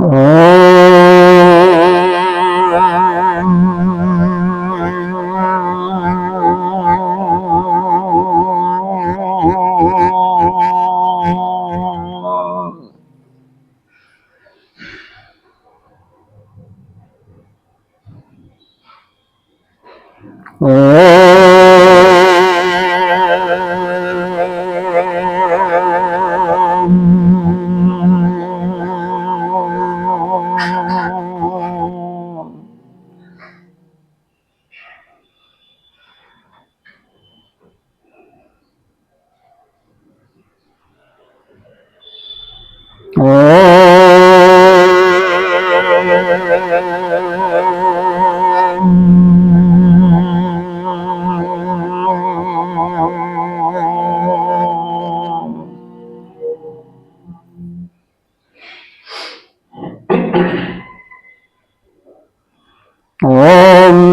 ओम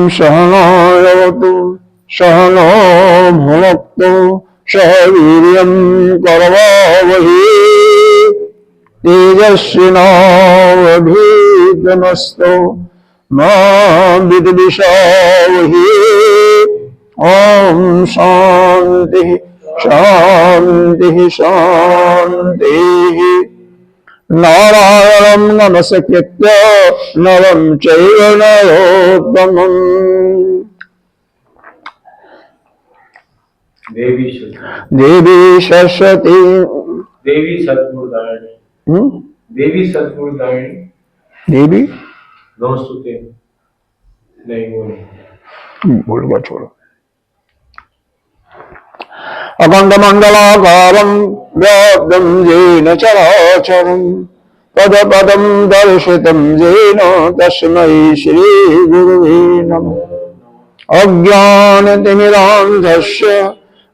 सहनावतु सहनो भुनक्तु सह वीर्यं करवावहै तेजस्विनावधीतमस्तु मा विद्विषावहै। ओम शांति शांति शांति। नारायणं नमस्कृत्य नरं चैव नरोत्तमम्। देवी सरस्वती देवी सद्गुरुदायिनी देवी सद्गुरुदायिनी देवी नमस्ते नहीं बोलूंगा छोड़ो। अखंड मंडलाकारं व्याप्तं येन चराचरं पदपदं दर्शितं येन तस्मै श्री गुरुवे नमः। अज्ञानतिमिरान्धस्य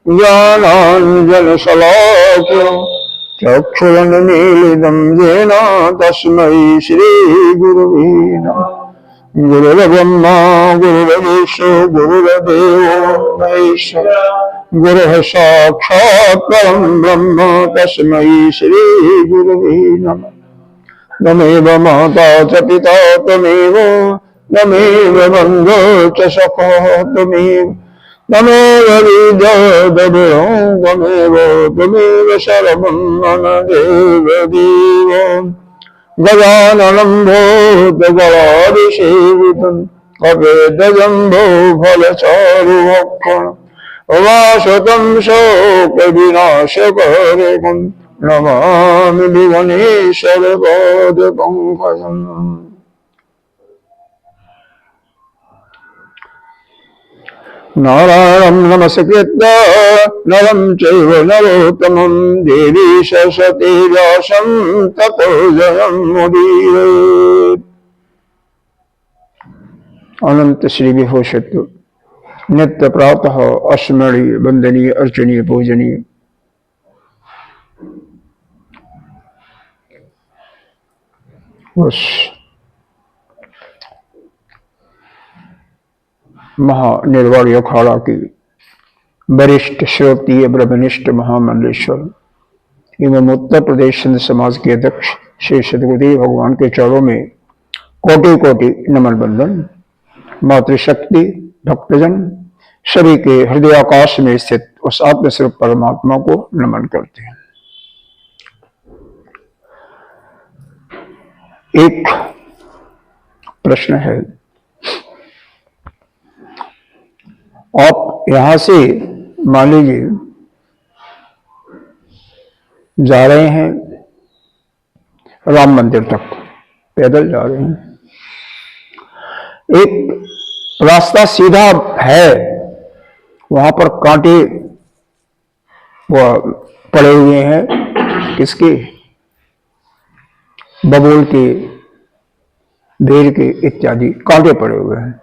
ज्ञानाञ्जनशलाकया चक्षुरुन्मीलितं येन तस्मै श्री गुरुवे नमः। गुरुर्ब्रह्मा गुरुर्विष्णु गुरुर्देवो महेश्वरः गुरुः साक्षात् परं ब्रह्म तस्मै श्री गुरुवे नमः। त्वमेव माता च पिता त्वमेव त्वमेव बन्धो च सखा त्वमेव त्वमेव विद्याधरं त्वमेव सर्वं मम देव देव। गजाननं भूतगणाधिसेवितं कपिध्वजम्बो फलचारुभक्षणम् उमासुतं शोकविनाशकारकं नमामि भुवनेश्वरपादपङ्कजम्। नारायणं नमस्कृत्य नरं चैव नरोत्तमं देवी सरस्वती व्यासं ततो जयमुदीरयेत्। अनंत श्री विभूषित नित्य प्रातः स्मरणीय वंदनीय अर्चनीय पूजनीय उस महानिर्वाण अखाड़ा की वरिष्ठ श्रोतीय ब्रह्मनिष्ठ महामंडलेश्वर एवं उत्तर प्रदेश सिंध समाज के अध्यक्ष श्री सद्गुरुदेव भगवान के चरणों में कोटि कोटि नमन बंदन। मातृशक्ति भक्तजन सभी के हृदयाकाश में स्थित उस आत्मस्वरूप परमात्मा को नमन करते हैं। एक प्रश्न है, आप यहां से मान लीजिए जा रहे हैं राम मंदिर तक, पैदल जा रहे हैं, एक रास्ता सीधा है, वहां पर कांटे पड़े हुए हैं, किसके? बबूल के, भेड़ के इत्यादि कांटे पड़े हुए हैं।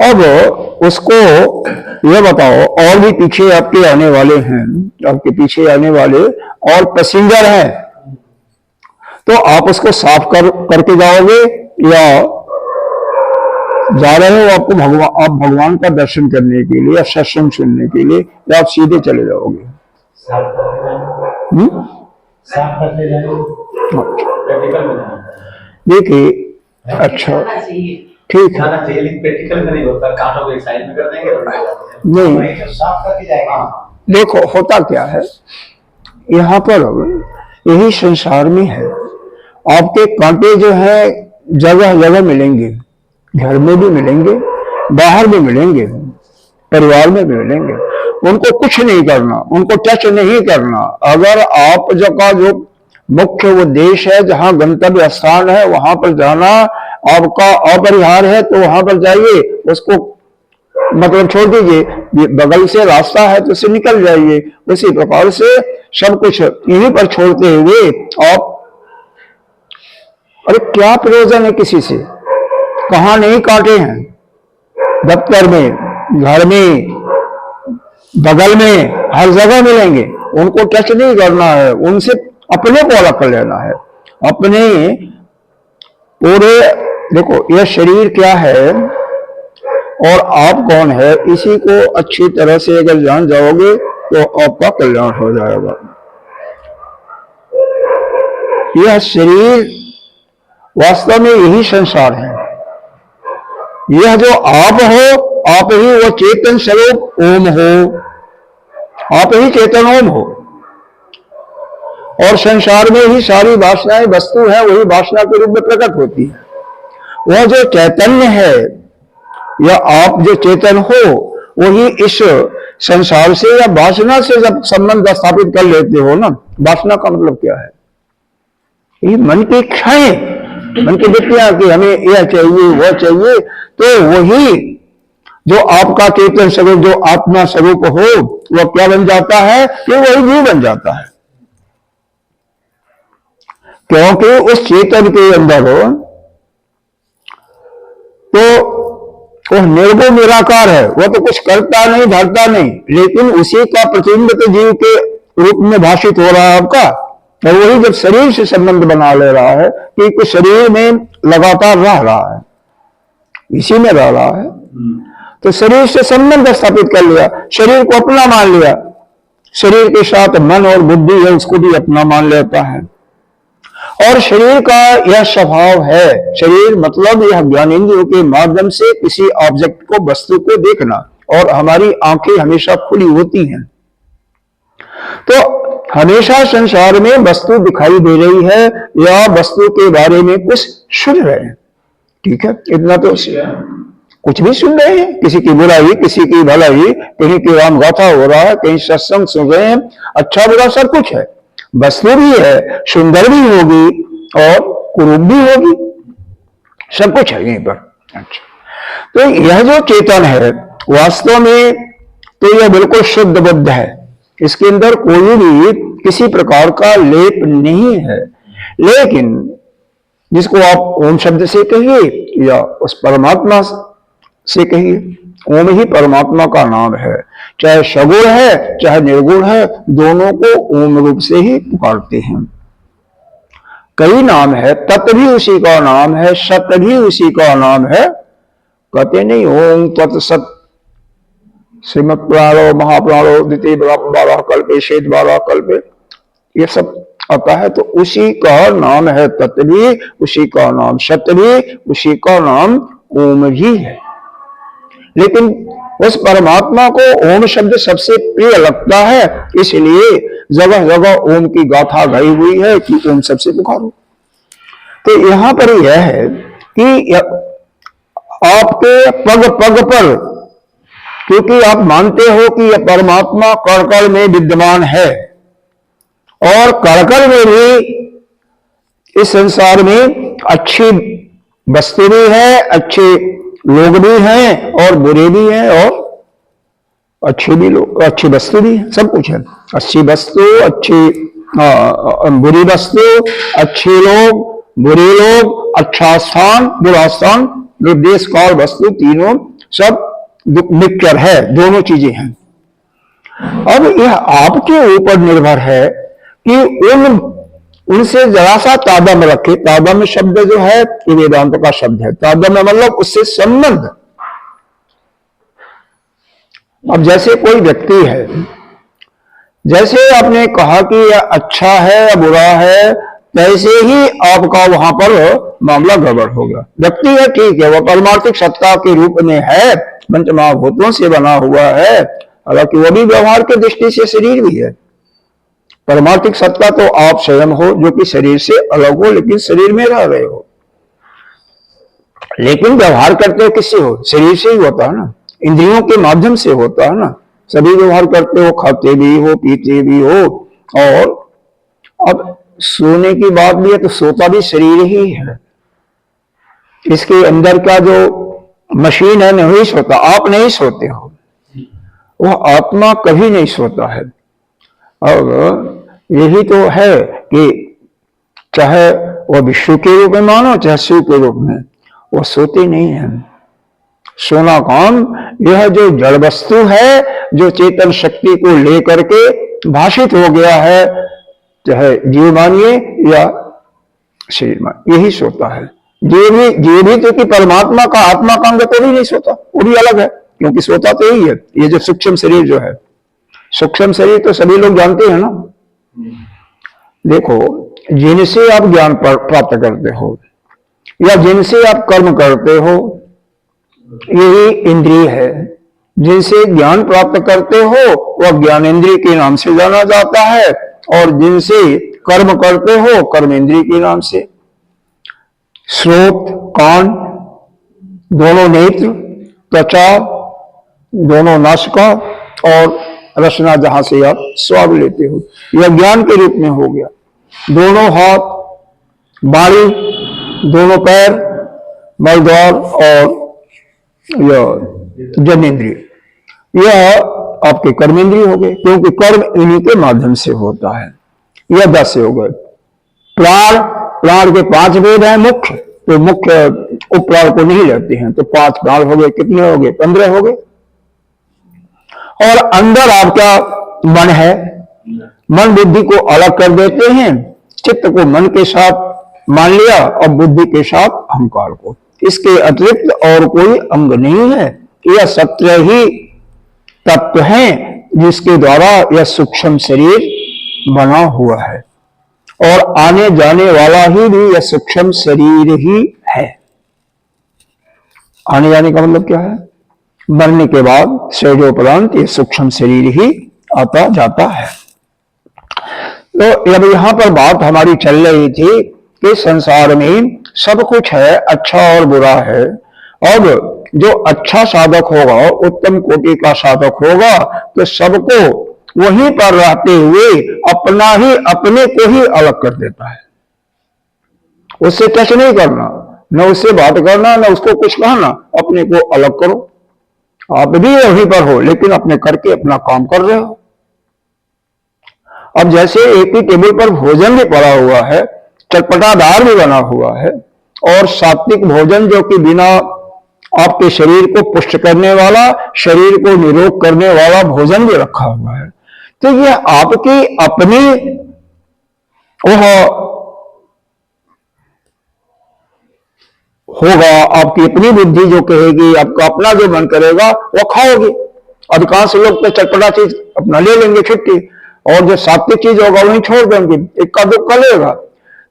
अब उसको ये बताओ, और भी पीछे आपके आने वाले हैं, आपके पीछे आने वाले और पैसेंजर हैं, तो आप उसको साफ करके जाओगे या जा रहे हो आपको आप भगवान का दर्शन करने के लिए या सत्संग सुनने के लिए, या आप सीधे चले जाओगे? प्रैक्टिकल में नहीं होता है। देखिए अच्छा ठीक है, जाना चाहिए लेकिन प्रैक्टिकल में नहीं होता। कांटों को एक साइड में कर देंगे नहीं वहीं से साफ करके जाएगा। देखो होता क्या है, यहाँ पर यही संसार में है, आपके कांटे जो है जगह जगह मिलेंगे, घर में भी मिलेंगे, बाहर भी मिलेंगे, परिवार में भी मिलेंगे। उनको कुछ नहीं करना, उनको टच नहीं करना। अगर आप का जो मुख्य उद्देश्य है, जहां गंतव्य स्थान है वहां पर जाना आपका अपरिहार्य है, तो वहां पर जाइए, उसको मतलब छोड़ दीजिए। बगल से रास्ता है तो उससे निकल जाइए। उसी प्रकार से सब कुछ यहीं पर छोड़ते हुए आप, अरे क्या प्रयोजन है किसी से, कहां नहीं काटे हैं, दफ्तर में, घर में, बगल में, हर जगह मिलेंगे। उनको टच नहीं करना है, उनसे अपने को अलग कर लेना है। अपने पूरे, देखो यह शरीर क्या है और आप कौन है, इसी को अच्छी तरह से अगर जान जाओगे तो आपका कल्याण हो जाएगा। यह शरीर वास्तव में यही संसार है। यह जो आप हो, आप ही वो चेतन स्वरूप ओम हो, आप ही चेतन ओम हो। और संसार में ही सारी वासनाएं वस्तु है, वही वासना के रूप में प्रकट होती है। वह जो चैतन्य है, या आप जो चेतन हो, वही इस संसार से या वासना से जब संबंध स्थापित कर लेते हो ना, वासना का मतलब क्या है, ये मन की इच्छाएं, मन की वृत्तियां कि हमें यह चाहिए वह चाहिए, तो वही जो आपका चेतन स्वरूप, जो आत्मा स्वरूप हो, वह क्या बन जाता है कि वही जीव बन जाता है। क्योंकि उस चेतन के अंदर तो वह निर्गुण निराकार है, वह तो कुछ करता नहीं धरता नहीं, लेकिन उसी का प्रतिबिंब जीव के रूप में भाषित हो रहा है आपका। और वही जब शरीर से संबंध बना ले रहा है कि कुछ शरीर में लगातार रह रहा है, इसी में रह रहा है, तो शरीर से संबंध स्थापित कर लिया, शरीर को अपना मान लिया, शरीर के साथ मन और बुद्धि है उसको भी अपना मान लेता है। और शरीर का यह स्वभाव है, शरीर मतलब यह ज्ञानेंद्रियों के माध्यम से किसी ऑब्जेक्ट को, वस्तु को देखना, और हमारी आंखें हमेशा खुली होती हैं, तो हमेशा संसार में वस्तु दिखाई दे रही है या वस्तु के बारे में कुछ सुन रहे हैं। ठीक है, इतना तो कुछ भी सुन रहे हैं, किसी की बुराई, किसी की भलाई, कहीं की राम गाथा हो रहा है, कहीं सत्संग सुन रहे हैं, अच्छा बुरा सब कुछ है। वस्तु भी है, सुंदर भी होगी और कुरूप भी होगी, सब कुछ है यहीं पर। अच्छा, तो यह जो चेतन है वास्तव में तो यह बिल्कुल शुद्ध बुद्ध है, इसके अंदर कोई भी किसी प्रकार का लेप नहीं है। लेकिन जिसको आप ओम शब्द से कहिए या उस परमात्मा से कहिए, ओम ही परमात्मा का नाम है। चाहे सगुण है चाहे निर्गुण है, दोनों को ओम रूप से ही पुकारते हैं। कई नाम है, तत् भी उसी का नाम है, सत भी उसी का नाम है। कहते नहीं ओम तत्सत श्रीमद प्राणो महाप्राणो द्वितीय बारह कल्पे शेष 12 कल्पे, ये सब आता है, तो उसी का नाम है तत् भी, उसी का नाम सत भी, उसी का नाम ओम भी है। लेकिन उस परमात्मा को ओम शब्द सबसे प्रिय लगता है, इसलिए जगह जगह ओम की गाथा गाई हुई है कि ओम सबसे पुकारो। तो यहां पर यह है कि आपके पग पग पर, क्योंकि आप मानते हो कि यह परमात्मा कण में विद्यमान है, और कण में भी इस संसार में अच्छी वस्तु भी है, अच्छे लोग भी हैं और बुरे भी हैं, और अच्छे भी लोग, अच्छी वस्तु भी है, सब कुछ है। अच्छी वस्तु, अच्छी बुरी वस्तु, अच्छे लोग, बुरे लोग, अच्छा स्थान, बुरा स्थान, निर्देश काल वस्तु, तीनों सब मिक्सचर है, दोनों चीजें हैं। अब यह आपके ऊपर निर्भर है कि उनसे जरा सा तादात्म्य रखे। तादात्म्य शब्द जो है ये वेदांत का शब्द है। तादात्म्य मतलब उससे संबंध। अब जैसे कोई व्यक्ति है, जैसे आपने कहा कि यह अच्छा है या बुरा है, तैसे ही आपका वहां पर मामला गड़बड़ होगा। व्यक्ति है ठीक है, वह परमार्थिक सत्ता के रूप में है, पंच महाभूतों से बना हुआ है, हालांकि वह भी व्यवहार की दृष्टि से शरीर भी है। परमार्थिक सत्ता तो आप स्वयं हो, जो कि शरीर से अलग हो लेकिन शरीर में रह रहे हो, लेकिन व्यवहार करते हो किससे हो? शरीर से ही होता है ना, इंद्रियों के माध्यम से होता है ना। सभी व्यवहार करते हो, खाते भी हो, पीते भी हो, और अब सोने की बात भी है तो सोता भी शरीर ही है। इसके अंदर का जो मशीन है नहीं सोता, आप नहीं सोते हो, वह आत्मा कभी नहीं सोता है। अब यही तो है कि चाहे वह विष्णु के रूप में मानो चाहे शिव के रूप में, वह सोते नहीं है। सोना काम यह जो जड़ वस्तु है, जो चेतन शक्ति को लेकर के भाषित हो गया है, चाहे जीव मानिए या शरीर मानिए, यही सोता है। जीव भी तो कि परमात्मा का आत्मा का अंग तो भी नहीं सोता, वो भी अलग है, क्योंकि सोता तो यही है। ये जो सूक्ष्म शरीर जो है, सूक्ष्म शरीर तो सभी लोग जानते हैं ना। देखो, जिनसे आप ज्ञान प्राप्त करते हो या जिनसे आप कर्म करते हो, यही इंद्रिय है। जिनसे ज्ञान प्राप्त करते हो वह ज्ञान इंद्रिय के नाम से जाना जाता है, और जिनसे कर्म करते हो कर्म इंद्रिय के नाम से। श्रोत, कान, दोनों नेत्र, त्वचा, दोनों नासिका और रसना जहां से आप स्वाद लेते हो, यह ज्ञान के रूप में हो गया। दोनों हाथ, बाड़ी, दोनों पैर, मलद्वार और यह जनेन्द्रिय, यह आपके कर्मेंद्रिय हो गए, क्योंकि कर्म इन्हीं के माध्यम से होता है। यह 10 हो गए। प्राण, प्राण के 5 भेद हैं मुख्य, तो मुख्य उपप्राण को नहीं लेते हैं, तो 5 प्राण हो गए। कितने हो गए? 15 हो गए। और अंदर आपका मन है, मन बुद्धि को अलग कर देते हैं, चित्त को मन के साथ मान लिया और बुद्धि के साथ अहंकार को। इसके अतिरिक्त और कोई अंग नहीं है। यह सत्य ही तत्व है जिसके द्वारा यह सूक्ष्म शरीर बना हुआ है, और आने जाने वाला ही भी यह सूक्ष्म शरीर ही है। आने जाने का मतलब क्या है? मरने के बाद शरीरोपरांत ये सूक्ष्म शरीर ही आता जाता है। तो अब यहां पर बात हमारी चल रही थी कि संसार में सब कुछ है, अच्छा और बुरा है। अब जो अच्छा साधक होगा, उत्तम कोटि का साधक होगा, तो सबको वहीं पर रहते हुए अपना ही अपने को ही अलग कर देता है। उससे टच नहीं करना, न उससे बात करना, न उसको कुछ कहना, अपने को अलग करो। आप भी वहीं पर हो लेकिन अपने करके अपना काम कर रहे हो। अब जैसे एक ही टेबल पर भोजन भी पड़ा हुआ है, चटपटादार भी बना हुआ है, और सात्विक भोजन जो कि बिना आपके शरीर को पुष्ट करने वाला, शरीर को निरोग करने वाला भोजन भी रखा हुआ है, तो यह आपकी अपनी वह होगा, आपकी अपनी बुद्धि जो कहेगी, आपका अपना जो मन करेगा वो खाओगे। अधिकांश लोग तो चटपटा चीज अपना ले लेंगे छुट्टी, और जो सात्विक चीज होगा वहीं छोड़ देंगे, इक्का दुक्का लेगा।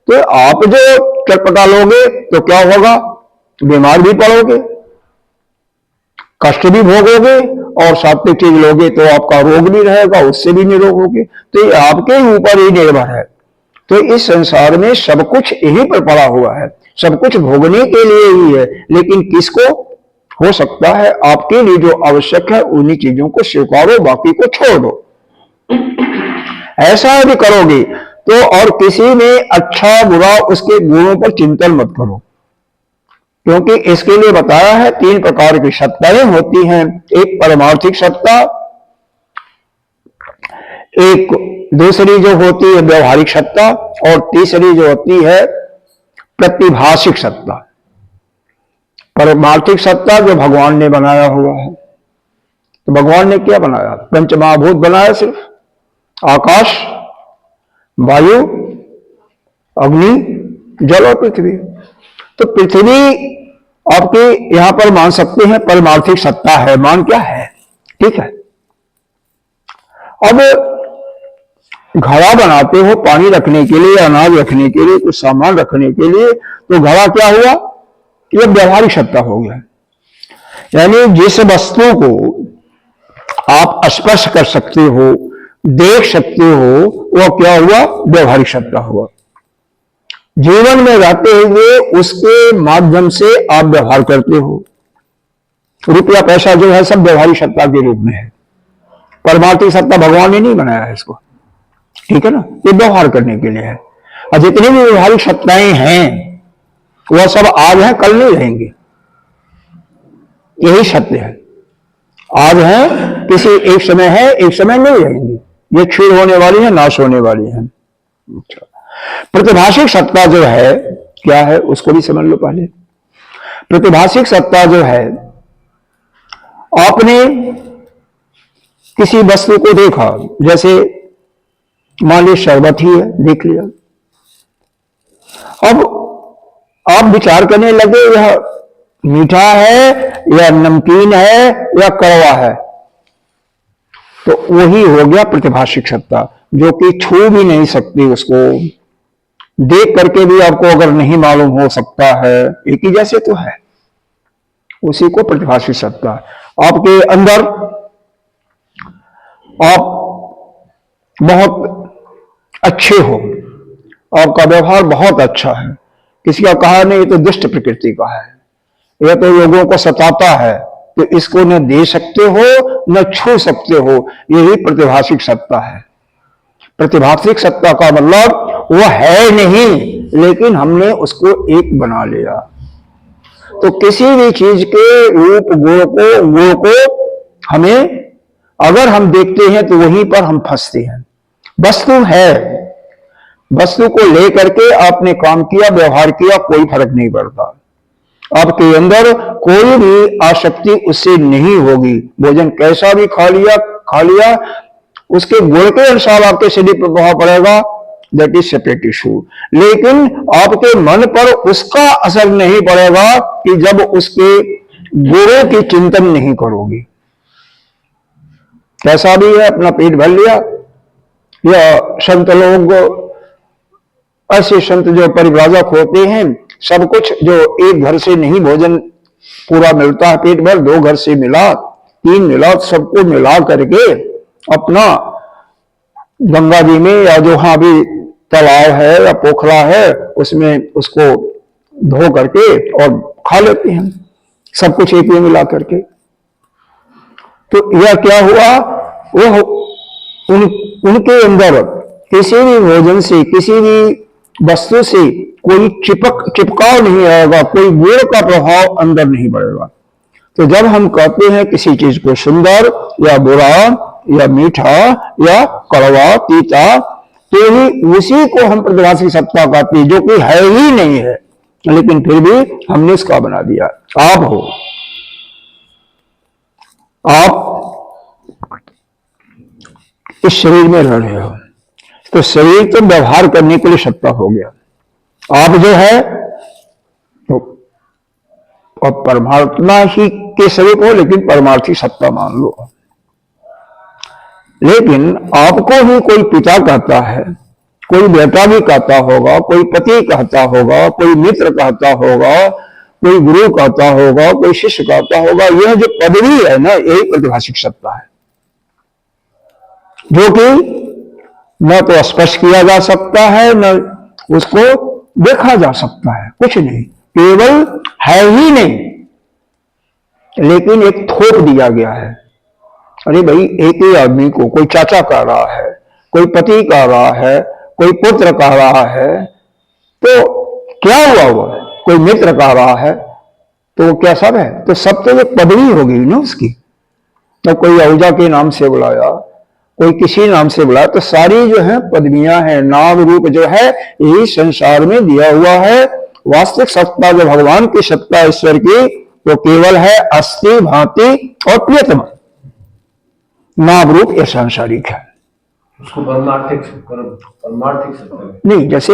तो आप जो चटपटा लोगे तो क्या होगा? बीमार भी पड़ोगे, कष्ट भी भोगोगे, और सात्विक चीज लोगे तो आपका रोग भी रहेगा, उससे भी निरोग होगे। तो ये आपके ऊपर ही निर्भर है। तो इस संसार में सब कुछ यहीं पर पड़ा हुआ है, सब कुछ भोगने के लिए ही है, लेकिन किसको हो सकता है? आपके लिए जो आवश्यक है उन्हीं चीजों को स्वीकारो, बाकी को छोड़ दो। ऐसा यदि करोगे तो, और किसी में अच्छा बुरा उसके गुणों पर चिंतन मत करो, क्योंकि इसके लिए बताया है 3 प्रकार की सत्ताएं होती हैं। एक परमार्थिक सत्ता, एक दूसरी जो होती है व्यवहारिक सत्ता, और तीसरी जो होती है प्रतिभाषिक सत्ता। परमार्थिक सत्ता जो भगवान ने बनाया हुआ है। तो भगवान ने क्या बनाया? पंचमहाभूत बनाया, सिर्फ आकाश, वायु, अग्नि, जल और पृथ्वी। तो पृथ्वी आपके यहां पर मान सकते हैं परमार्थिक सत्ता है, मान क्या है, ठीक है। अब घड़ा बनाते हो पानी रखने के लिए, अनाज रखने के लिए, कुछ सामान रखने के लिए, तो घड़ा क्या हुआ? यह व्यवहारिक सत्ता हो गया। यानी जिस वस्तु को आप स्पर्श कर सकते हो, देख सकते हो, वह क्या हुआ? व्यवहारिक सत्ता हुआ। जीवन में रहते हुए उसके माध्यम से आप व्यवहार करते हो। रुपया पैसा जो है सब व्यवहारिक सत्ता के रूप में है। परमार्थिक सत्ता भगवान ने नहीं बनाया है इसको, ठीक है ना? ये व्यवहार करने के लिए है। और जितनी भी व्यवहारिक सत्ताएं हैं वह सब आज है, कल नहीं रहेंगे। यही सत्य है। आज है, किसी एक समय है, एक समय नहीं रहेंगे। ये क्षीण होने वाली है, नाश होने वाली है। प्रतिभाषिक सत्ता जो है क्या है उसको भी समझ लो पहले। प्रतिभाषिक सत्ता जो है, आपने किसी वस्तु को देखा, जैसे मान लीजिए शरबत ही है, देख लिया। अब आप विचार करने लगे यह मीठा है या नमकीन है या कड़वा है, तो वही हो गया प्रतिभाषिक सत्ता, जो कि छू भी नहीं सकती उसको, देख करके भी आपको अगर नहीं मालूम हो सकता है, एक ही जैसे तो है, उसी को प्रतिभाषिक सत्ता। आपके अंदर आप बहुत अच्छे हो, आपका व्यवहार बहुत अच्छा है, किसी का कहा नहीं ये तो दुष्ट प्रकृति का है, यह तो लोगों को सताता है, तो इसको न दे सकते हो न छू सकते हो, यही प्रतिभाषिक सत्ता है। प्रतिभाषिक सत्ता का मतलब वो है नहीं, लेकिन हमने उसको एक बना लिया। तो किसी भी चीज के रूप गुण को हमें अगर हम देखते हैं तो वहीं पर हम फंसते हैं। वस्तु है, वस्तु को लेकर के आपने काम किया, व्यवहार किया, कोई फर्क नहीं पड़ता। आपके अंदर कोई भी आसक्ति उससे नहीं होगी। भोजन कैसा भी खा लिया, उसके गुण के अनुसार आपके शरीर पर प्रभाव पड़ेगा, दैट इज सेपरेट इशू। लेकिन आपके मन पर उसका असर नहीं पड़ेगा कि जब उसके गुणों की चिंतन नहीं करोगी। कैसा भी है, अपना पेट भर लिया, या संत लोग, ऐसे संत जो परिव्राजक होते हैं, सब कुछ जो एक घर से नहीं भोजन पूरा मिलता है पेट भर, 2 घर से मिला, 3 मिला, सबको मिला करके अपना गंगा जी में या जो हाँ भी तालाब है या पोखरा है उसमें उसको धो करके और खा लेते हैं, सब कुछ एक में मिला करके। तो यह क्या हुआ? वो उनके अंदर किसी भी भोजन से, किसी भी वस्तु से कोई चिपकाव नहीं आएगा, कोई गुण का प्रभाव अंदर नहीं बढ़ेगा। तो जब हम कहते हैं किसी चीज को सुंदर या बुरा या मीठा या कड़वा तीता, तो ही उसी को हम प्रतिभाषिक सत्ता कहते हैं, जो कि है ही नहीं है, लेकिन फिर भी हमने इसका बना दिया। आप हो, आप इस शरीर में रह रहे हो, तो शरीर तो व्यवहार करने के लिए सत्ता हो गया। आप जो है तो परमात्मा ही के स्वरूप हो, लेकिन परमार्थी सत्ता मान लो। लेकिन आपको भी कोई पिता कहता है, कोई बेटा भी कहता होगा, कोई पति कहता होगा, कोई मित्र कहता होगा, कोई गुरु कहता होगा, कोई शिष्य कहता होगा। यह जो पदवी है ना, यही प्रतिभाषिक सत्ता है, जो कि न तो स्पर्श किया जा सकता है, न उसको देखा जा सकता है, कुछ नहीं, केवल है ही नहीं, लेकिन एक थोप दिया गया है। अरे भाई, एक ही आदमी को कोई चाचा कह रहा है, कोई पति कह रहा है, कोई पुत्र कह रहा है, तो क्या हुआ? हुआ कोई मित्र कह रहा है, तो वो क्या सब है? तो सब तो एक पदवी होगी ना उसकी। तो कोई आहूजा के नाम से बुलाया, कोई किसी नाम से बुलाया, तो सारी जो है पदवियां हैं, नाम रूप जो है यही संसार में दिया हुआ है। वास्तविक सत्ता जो भगवान की सत्ता ईश्वर की, तो केवल है अस्थि, भांति और प्रियतम। नाम रूप यह सांसारिक है, उसको परमार्थिक सत्ता नहीं। जैसे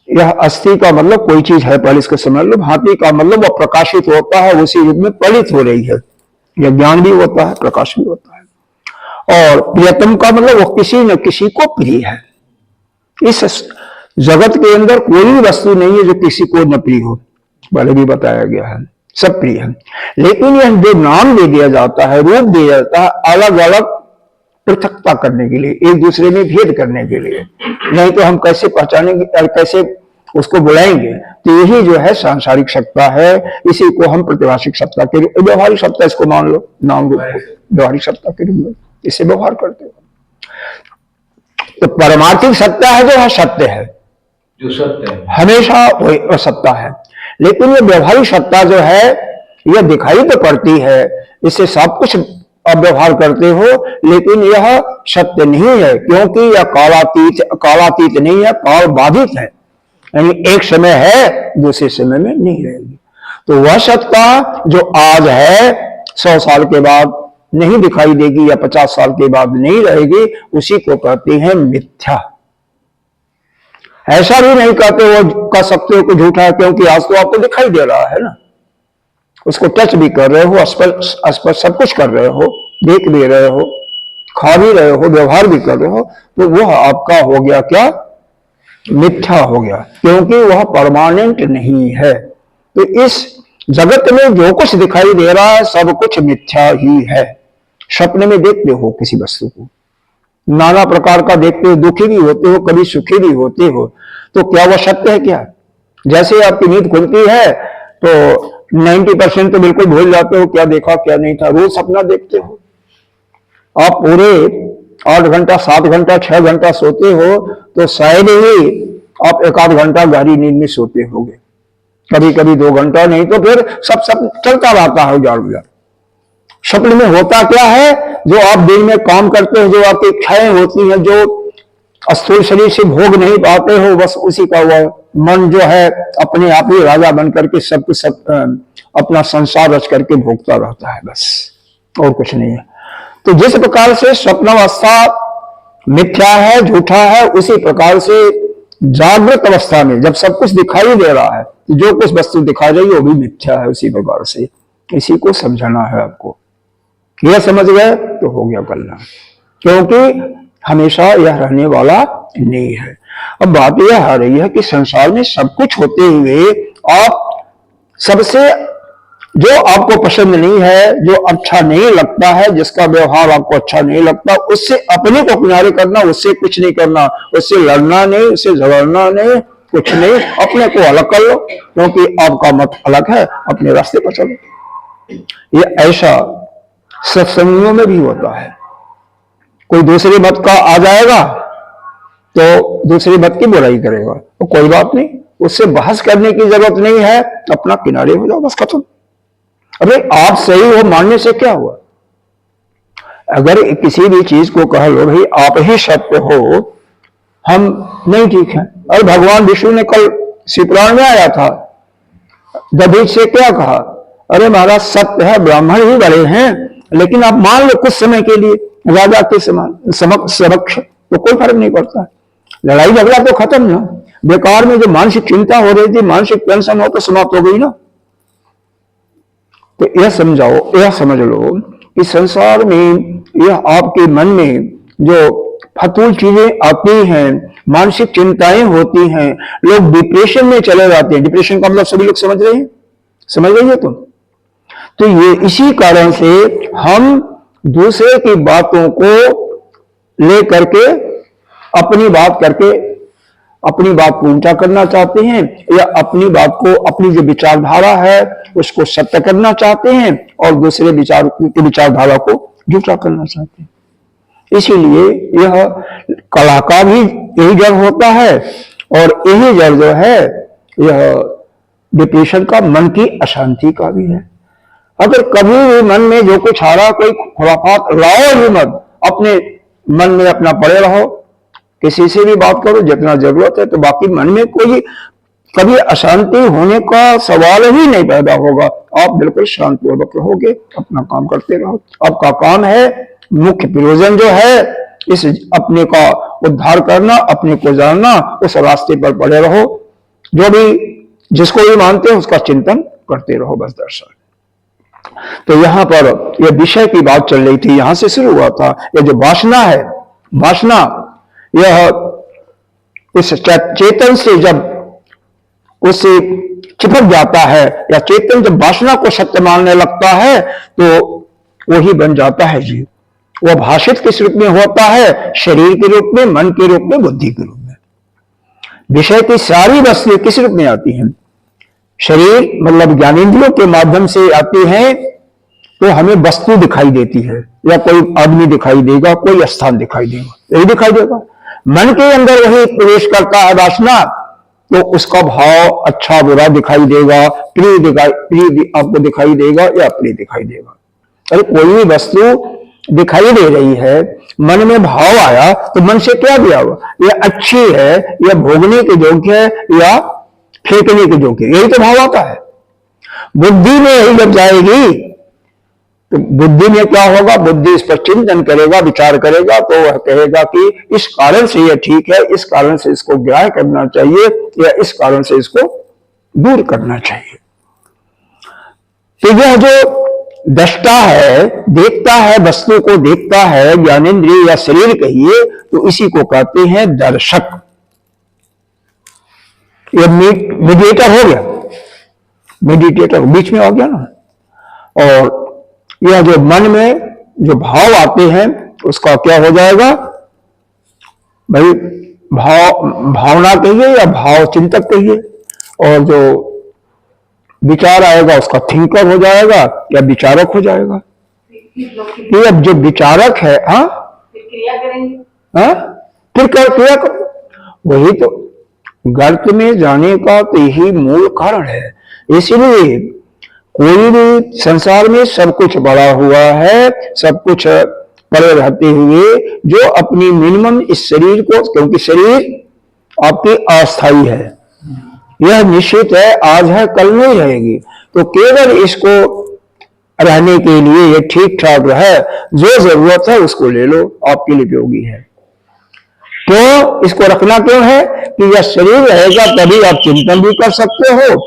यह अस्थि का मतलब कोई चीज है, पहले इसको समझ लो। भांति का मतलब वह प्रकाशित होता है, उसी रूप में पलित हो रही है। यह ज्ञान भी होता है, प्रकाश भी होता है। और प्रियतम का मतलब वो किसी न किसी को प्रिय है। इस जगत के अंदर कोई भी वस्तु नहीं है जो किसी को न प्रिय हो, पहले भी बताया गया है, सब प्रिय है। लेकिन यह जो नाम दे दिया जाता है, रूप दिया जाता है, अलग अलग पृथकता करने के लिए, एक दूसरे में भेद करने के लिए, नहीं तो हम कैसे पहचानेंगे और कैसे उसको बुलाएंगे। तो यही जो है सांसारिक सत्ता है, इसी को हम प्रतिभाषिक सत्ता के रूप, व्यवहारिक सत्ता इसको मान लो, नाम रूप व्यवहारिक सत्ता के रूप में इसे व्यवहार करते हो। तो परमार्थिक सत्ता है जो है सत्य है, जो सत्य है हमेशा वही सत्ता है। लेकिन ये व्यवहारिक सत्ता जो है यह दिखाई तो पड़ती है, इससे सब कुछ आप व्यवहार करते हो, लेकिन यह सत्य नहीं है, क्योंकि यह कालातीत नहीं है, काल बाधित है। यानी एक समय है, दूसरे समय में नहीं रहेगी। तो वह सत्ता जो आज है 100 साल के बाद नहीं दिखाई देगी या 50 साल के बाद नहीं रहेगी, उसी को कहते हैं मिथ्या। ऐसा भी नहीं कहते वो कह सकते हो कि झूठा है, क्योंकि आज तो आपको दिखाई दे रहा है ना, उसको टच भी कर रहे हो, स्पर्श सब कुछ कर रहे हो, देख भी रहे हो, खा भी रहे हो, व्यवहार भी कर रहे हो, तो वह आपका हो गया क्या? मिथ्या हो गया, क्योंकि वह परमानेंट नहीं है। तो इस जगत में जो कुछ दिखाई दे रहा है सब कुछ मिथ्या ही है। सपने में देखते हो किसी वस्तु को, नाना प्रकार का देखते हो, दुखी भी होते हो, कभी सुखी भी होते हो, तो क्या वह सत्य है? क्या जैसे आपकी नींद खुलती है तो 90% तो बिल्कुल भूल जाते हो क्या देखा क्या नहीं था। रोज सपना देखते हो, आप पूरे 8 घंटा 7 घंटा 6 घंटा सोते हो, तो शायद ही आप 1 आध घंटा गहरी नींद में सोते होंगे, कभी कभी 2 घंटा, नहीं तो फिर सब चलता रहता है उजाड़ उजाड़। सपने में होता क्या है? जो आप दिन में काम करते हो, जो आपकी इच्छाएं होती हैं, जो स्थूल शरीर से भोग नहीं पाते हो, बस उसी का वह मन जो है अपने आप ही राजा बन करके सब कुछ अपना संसार रच करके भोगता रहता है, बस और कुछ नहीं है। तो जिस प्रकार से स्वप्नावस्था मिथ्या है, झूठा है, उसी प्रकार से जागृत अवस्था में जब सब कुछ दिखाई दे रहा है, तो जो कुछ वस्तु दिखाई रही है वो भी मिथ्या है उसी प्रकार से। इसी को समझाना है आपको। यह समझ गए तो हो गया कल्याण, क्योंकि हमेशा यह रहने वाला नहीं है। अब बात यह आ रही है कि संसार में सब कुछ होते हुए आप सबसे जो आपको पसंद नहीं है, जो अच्छा नहीं लगता है, जिसका व्यवहार आपको अच्छा नहीं लगता, उससे अपने को किनारे करना, उससे कुछ नहीं करना, उससे लड़ना नहीं, उससे झगड़ना नहीं, कुछ नहीं, अपने को अलग कर लो, क्योंकि आपका मत अलग है, अपने रास्ते पर चलो। ये ऐसा सत्संगों में भी होता है। कोई दूसरे मत का आ जाएगा तो दूसरे मत की बुराई करेगा, तो कोई बात नहीं, उससे बहस करने की जरूरत नहीं है, अपना किनारे हो जाओ, बस खत्म। अरे आप सही हो मानने से क्या हुआ? अगर किसी भी चीज को कह लो भाई आप ही सत्य हो, हम नहीं ठीक है। और भगवान विष्णु ने कल शिवपुराण में आया था, दधीच से क्या कहा? अरे महाराज सत्य है, ब्राह्मण ही बड़े हैं, लेकिन आप मान लो कुछ समय के लिए राजा के समान समक्ष, तो कोई फर्क नहीं पड़ता। लड़ाई झगड़ा तो खत्म ना, बेकार में जो मानसिक चिंता हो रही थी, मानसिक टेंशन हो तो समाप्त हो गई ना। तो यह समझाओ, यह समझ लो कि संसार में यह आपके मन में जो फतूल चीजें आती हैं, मानसिक चिंताएं होती हैं, लोग डिप्रेशन में चले जाते हैं। डिप्रेशन का मतलब सभी लोग समझ रहे हैं, समझ रही है तुम? तो ये इसी कारण से हम दूसरे की बातों को लेकर के अपनी बात करके अपनी बात को उल्टा करना चाहते हैं, या अपनी बात को, अपनी जो विचारधारा है उसको सत्य करना चाहते हैं, और दूसरे विचारधारा को झूठा करना चाहते हैं। इसीलिए यह कला का भी यही जड़ होता है, और यही जड़ जो है यह डिप्रेशन का, मन की अशांति का भी है। अगर कभी भी मन में जो कुछ आ रहा, कोई खुराफात लाओ ही मत, अपने मन में अपना पड़े रहो, किसी से भी बात करो जितना जरूरत है, तो बाकी मन में कोई कभी अशांति होने का सवाल ही नहीं पैदा होगा। आप बिल्कुल शांतिपूर्वक रहोगे, अपना काम करते रहो। आपका काम है, मुख्य प्रयोजन जो है इस अपने का उद्धार करना, अपने को जानना, उस रास्ते पर पड़े रहो। जो भी जिसको भी मानते हो उसका चिंतन करते रहो, बस दर्शन। तो यहां पर यह विषय की बात चल रही थी, यहां से शुरू हुआ था। यह जो वासना है, वासना यह इस चेतन से जब उससे चिपक जाता है, या चेतन जब वासना को सत्य मानने लगता है, तो वही बन जाता है जीव। वह भाषित किस रूप में होता है? शरीर के रूप में, मन के रूप में, बुद्धि के रूप में। विषय की सारी वस्तुएं किस रूप में आती हैं? शरीर मतलब ज्ञानेंद्रियों के माध्यम से आती हैं, तो हमें वस्तु दिखाई देती है, या कोई आदमी दिखाई देगा, कोई स्थान दिखाई देगा, यही दिखाई देगा। मन के अंदर वही प्रवेश करता है वासना, तो उसका भाव अच्छा बुरा दिखाई देगा, प्रिय आपको दिखाई देगा या अप्रिय दिखाई देगा। अरे कोई भी वस्तु दिखाई दे रही है, मन में भाव आया, तो मन से क्या दिया हुआ? यह अच्छी है, यह भोगने के योग्य है, या फेंकने के योग्य, यही तो भाव आता है। बुद्धि में यही जब जाएगी, तो बुद्धि में क्या होगा? बुद्धि इस पर चिंतन करेगा, विचार करेगा, तो वह कहेगा कि इस कारण से यह ठीक है, इस कारण से इसको ग्राह्य करना चाहिए, या इस कारण से इसको दूर करना चाहिए। तो यह जो दृष्टा है, देखता है, वस्तु को देखता है, ज्ञानेंद्रिय या शरीर कहिए, तो इसी को कहते हैं दर्शक। यह मेडिटेटर हो गया, मेडिटेटर बीच में आ गया ना। और यह जो मन में जो भाव आते हैं, उसका क्या हो जाएगा भाई? भावना कहिए या भाव चिंतक कहिए। और जो विचार आएगा उसका थिंकर हो जाएगा या विचारक हो जाएगा। ये अब जो विचारक है, हाँ क्रिया करेंगे, हाँ फिर क्रिया करो। वही तो गर्त में जाने का तो यही मूल कारण है। इसलिए कोई भी संसार में सब कुछ बड़ा हुआ है, सब कुछ पड़े रहते हुए, जो अपनी मिनिमम इस शरीर को, क्योंकि शरीर आपकी अस्थायी है, यह निश्चित है, आज है कल नहीं रहेगी, तो केवल इसको रहने के लिए ये ठीक ठाक है, जो जरूरत है उसको ले लो, आपके लिए उपयोगी है। क्यों इसको रखना क्यों है? कि यह शरीर रहेगा तभी आप चिंतन भी कर सकते हो,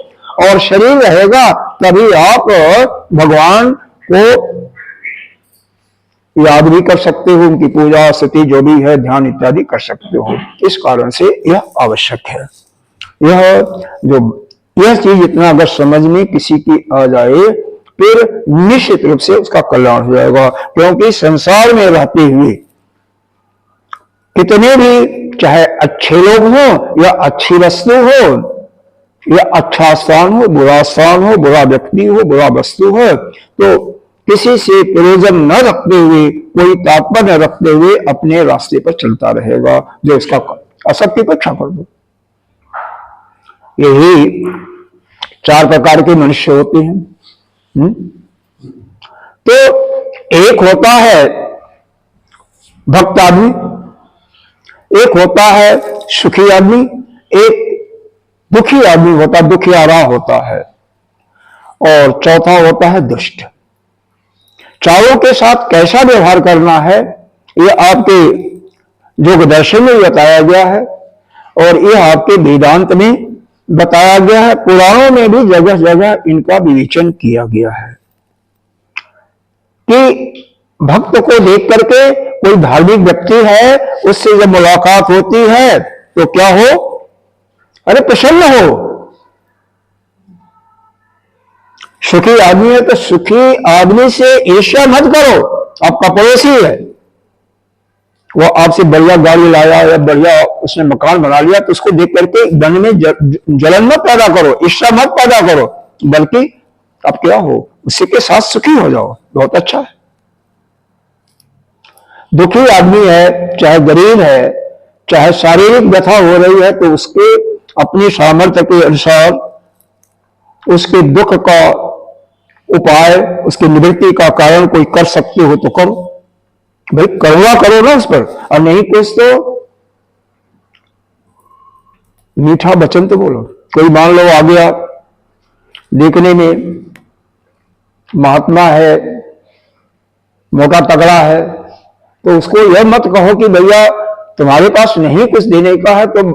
और शरीर रहेगा तभी आप भगवान को याद भी कर सकते हो, उनकी पूजा स्तुति जो भी है, ध्यान इत्यादि कर सकते हो। इस कारण से यह आवश्यक है। यह चीज इतना अगर समझ में किसी की आ जाए, फिर निश्चित रूप से उसका कल्याण हो जाएगा। क्योंकि संसार में रहते हुए कितने भी, चाहे अच्छे लोग हो या अच्छी वस्तु हो, या अच्छा स्थान हो, बुरा स्थान हो, बुरा व्यक्ति हो, बुरा वस्तु हो, तो किसी से प्रयोजन न रखते हुए, कोई तात्पर्य न रखते हुए अपने रास्ते पर चलता रहेगा, जो इसका असत्य पर इच्छा कर दो। यही चार प्रकार के मनुष्य होते हैं। तो एक होता है भक्त आदमी, एक होता है सुखी आदमी, एक दुखी आदमी होता है, दुखियारा होता है, और चौथा होता है दुष्ट। चारों के साथ कैसा व्यवहार करना है, यह आपके योग दर्शन में बताया गया है, और यह आपके वेदांत में बताया गया है। पुराणों में भी जगह जगह इनका विवेचन किया गया है कि भक्त को देख करके कोई धार्मिक व्यक्ति है, उससे जब मुलाकात होती है तो क्या हो? अरे प्रसन्न हो। सुखी आदमी है तो सुखी आदमी से ईर्ष्या मत करो, आपका पड़ोसी है, वो आपसे बढ़िया गाड़ी लाया या बढ़िया उसने मकान बना लिया, तो उसको देख करके मन में जलन मत पैदा करो, ईर्ष्या मत पैदा करो, बल्कि आप क्या हो, उसी के साथ सुखी हो जाओ, बहुत अच्छा है। दुखी आदमी है, चाहे गरीब है, चाहे शारीरिक व्यथा हो रही है, तो उसके अपनी सामर्थ्य के अनुसार उसके दुख का उपाय, उसकी निवृत्ति का कारण कोई कर सकते हो तो करो, भाई करुणा करो ना उस पर, और नहीं कुछ तो मीठा वचन तो बोलो। कोई मान लो आ गया, देखने में महात्मा है, मोटा तगड़ा है, तो उसको यह मत कहो कि भैया तुम्हारे पास नहीं कुछ देने का है, तो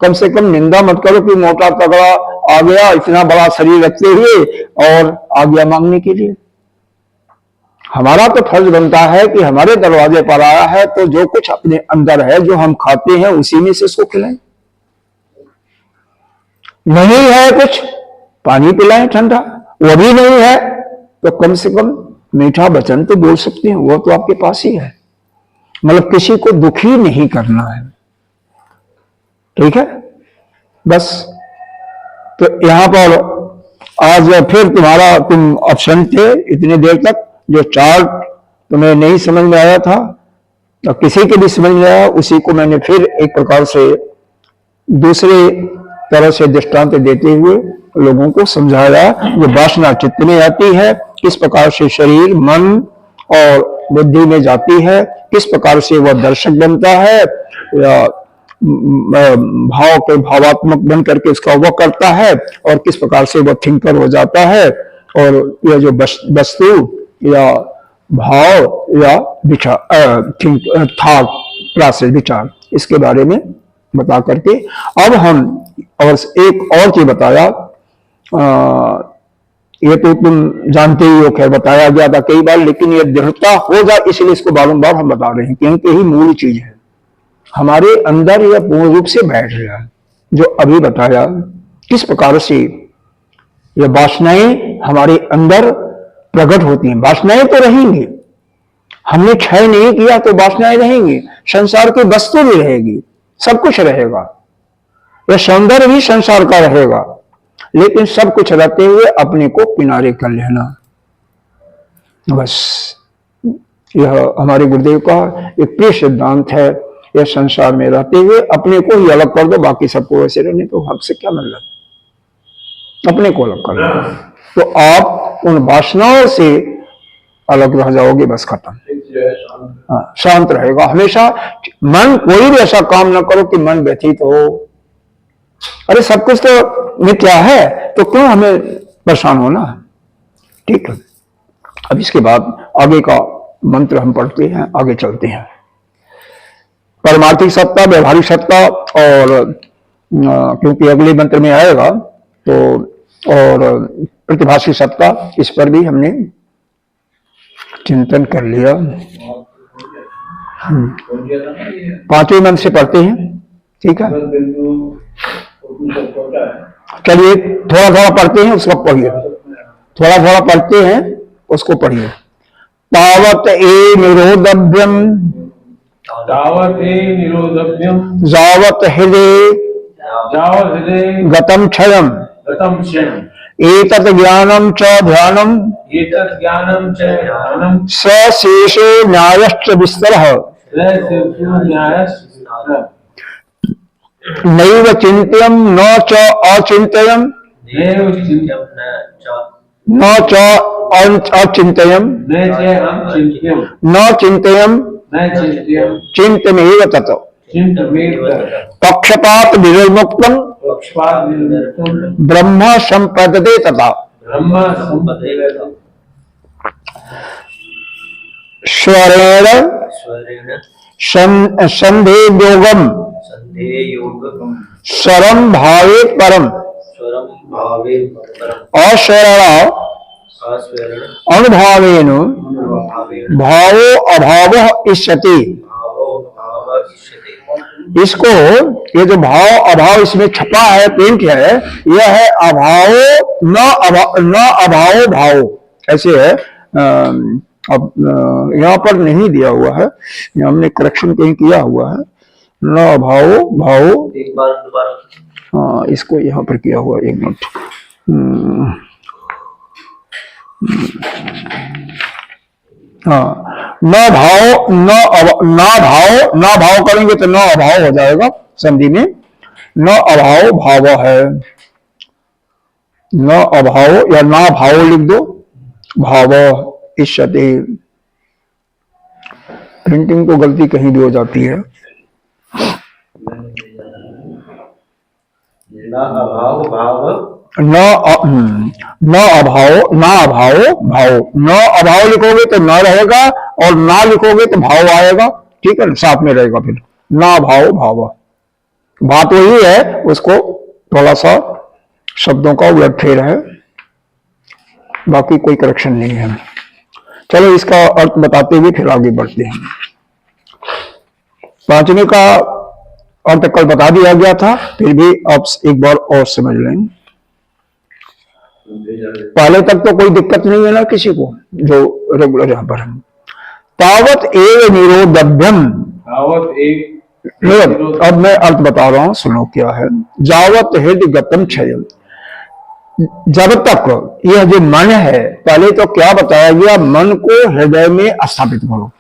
कम से कम निंदा मत करो कि मोटा तगड़ा आ गया इतना बड़ा शरीर रखते हुए और आ गया मांगने के लिए। हमारा तो फर्ज बनता है कि हमारे दरवाजे पर आया है तो जो कुछ अपने अंदर है, जो हम खाते हैं, उसी में से इसको खिलाएं। नहीं है कुछ, पानी पिलाएं ठंडा। वो भी नहीं है तो कम से कम मीठा वचन तो बोल सकते हैं, वो तो आपके पास ही है। मतलब किसी को दुखी नहीं करना है, ठीक है। बस तो यहां पर आज फिर तुम ऑप्शन थे इतनी देर तक, जो चार्ट तुम्हें नहीं समझ में आया था तो किसी के भी समझ में आया, उसी को मैंने फिर एक प्रकार से दूसरे तरह से दृष्टांत देते हुए लोगों को समझाया। जो वासना चित्त में आती है, किस प्रकार से शरीर, मन और बुद्धि में जाती है, किस प्रकार से वह दर्शक बनता है या भाव के भावात्मक बन करके उसका वह करता है, और किस प्रकार से वह थिंकर हो जाता है, और यह जो वस्तु या भाव या विचार, थॉट प्रोसेस, विचार, इसके बारे में बता करके अब हम और एक और चीज बताया। ये तो तुम जानते ही हो, खैर बताया गया था कई बार, लेकिन ये दृढ़ता हो जाए इसलिए इसको बारंबार हम बता रहे हैं, क्योंकि यही मूल चीज है हमारे अंदर, यह पूर्ण रूप से बैठ गया है। जो अभी बताया किस प्रकार से ये वासनाएं हमारे अंदर प्रकट होती हैं। वासनाएं तो रहेंगी, हमने क्षय नहीं किया तो वासनाएं रहेंगी, संसार की वस्तु भी रहेगी, सब कुछ रहेगा, यह सौंदर्य भी संसार का रहेगा, लेकिन सब कुछ रहते हुए अपने को किनारे कर लेना। बस यह हमारे गुरुदेव का एक प्रिय सिद्धांत है। यह संसार में रहते हुए अपने को ही अलग कर दो, बाकी सबको वैसे रहने तो हमसे क्या मतलब, अपने को अलग कर दो तो आप उन वासनाओं से अलग रह जाओगे, बस खत्म। शांत रहेगा हमेशा। मन कोई भी ऐसा काम ना करो कि मन व्यथित हो। अरे सब कुछ तो मिथ्या है, तो क्यों हमें परेशान होना, ठीक है। अब इसके बाद आगे का मंत्र हम पढ़ते हैं, आगे चलते हैं। परमार्थिक सत्ता, व्यवहारिक सत्ता, और क्योंकि अगले मंत्र में आएगा तो, और प्रतिभाषी सत्ता, इस पर भी हमने चिंतन कर लिया। पांचवें मंत्र से पढ़ते हैं, ठीक है। चलिए थोड़ा थोड़ा पढ़ते हैं, उसको पढ़िए, थोड़ा थोड़ा पढ़ते हैं, उसको पढ़िए। तावत ए निरोधव्यम, तावत ए निरोधव्यम, जावत हृदय गतम क्षयम, एतत् ज्ञानम च ध्यानम, सशेषो न्यायश्च विस्तरः, नैव चिन्त्यं न च अचिन्त्यं, न च अचिन्त्यं, न चिन्त्यं चिन्तमेव तत्, पक्षपात विनिर्मुक्तं ब्रह्म संपद्यते तथा, स्वरेण संधेयोगम स्वरम भावे परम, अस्वरण अनुभावेन भावो अभावः इष्यति। इसको, ये जो भाव अभाव इसमें छपा है, प्रिंट है, यह है अभाव न अभाव भाव, ऐसे है। अब यहाँ पर नहीं दिया हुआ है, हमने करेक्शन कहीं किया हुआ है। न अभाव भाव, एक बार दोबारा, हाँ इसको यहाँ पर किया हुआ, एक मिनट। हाँ, न भाव न भाव करेंगे तो न अभाव हो जाएगा संधि में। न अभाव भाव है, न अभाव या ना भाव लिख दो, भाव इष्यते। प्रिंटिंग तो गलती कहीं भी हो जाती है। न अभाव भाव, न अभाव लिखोगे तो न रहेगा, और ना लिखोगे तो भाव आएगा, ठीक है, साथ में रहेगा फिर। न भाव भाव, बात वही है, उसको थोड़ा सा शब्दों का उलटफेर है, बाकी कोई करेक्शन नहीं है। चलो इसका अर्थ बताते हुए फिर आगे बढ़ते हैं। पांचवें का अर्थ कल बता दिया गया था, फिर भी आप एक बार और समझ लें। पहले तक तो कोई दिक्कत नहीं है ना किसी को जो रेगुलर यहां पर है। तावत एव निरोधभ्यम, तावत एक अब मैं अर्थ बता रहा हूं, सुनो क्या है। जावत हृदय गतम क्षय, जब तक यह जो मन है, पहले तो क्या बताया गया, मन को हृदय में स्थापित करो,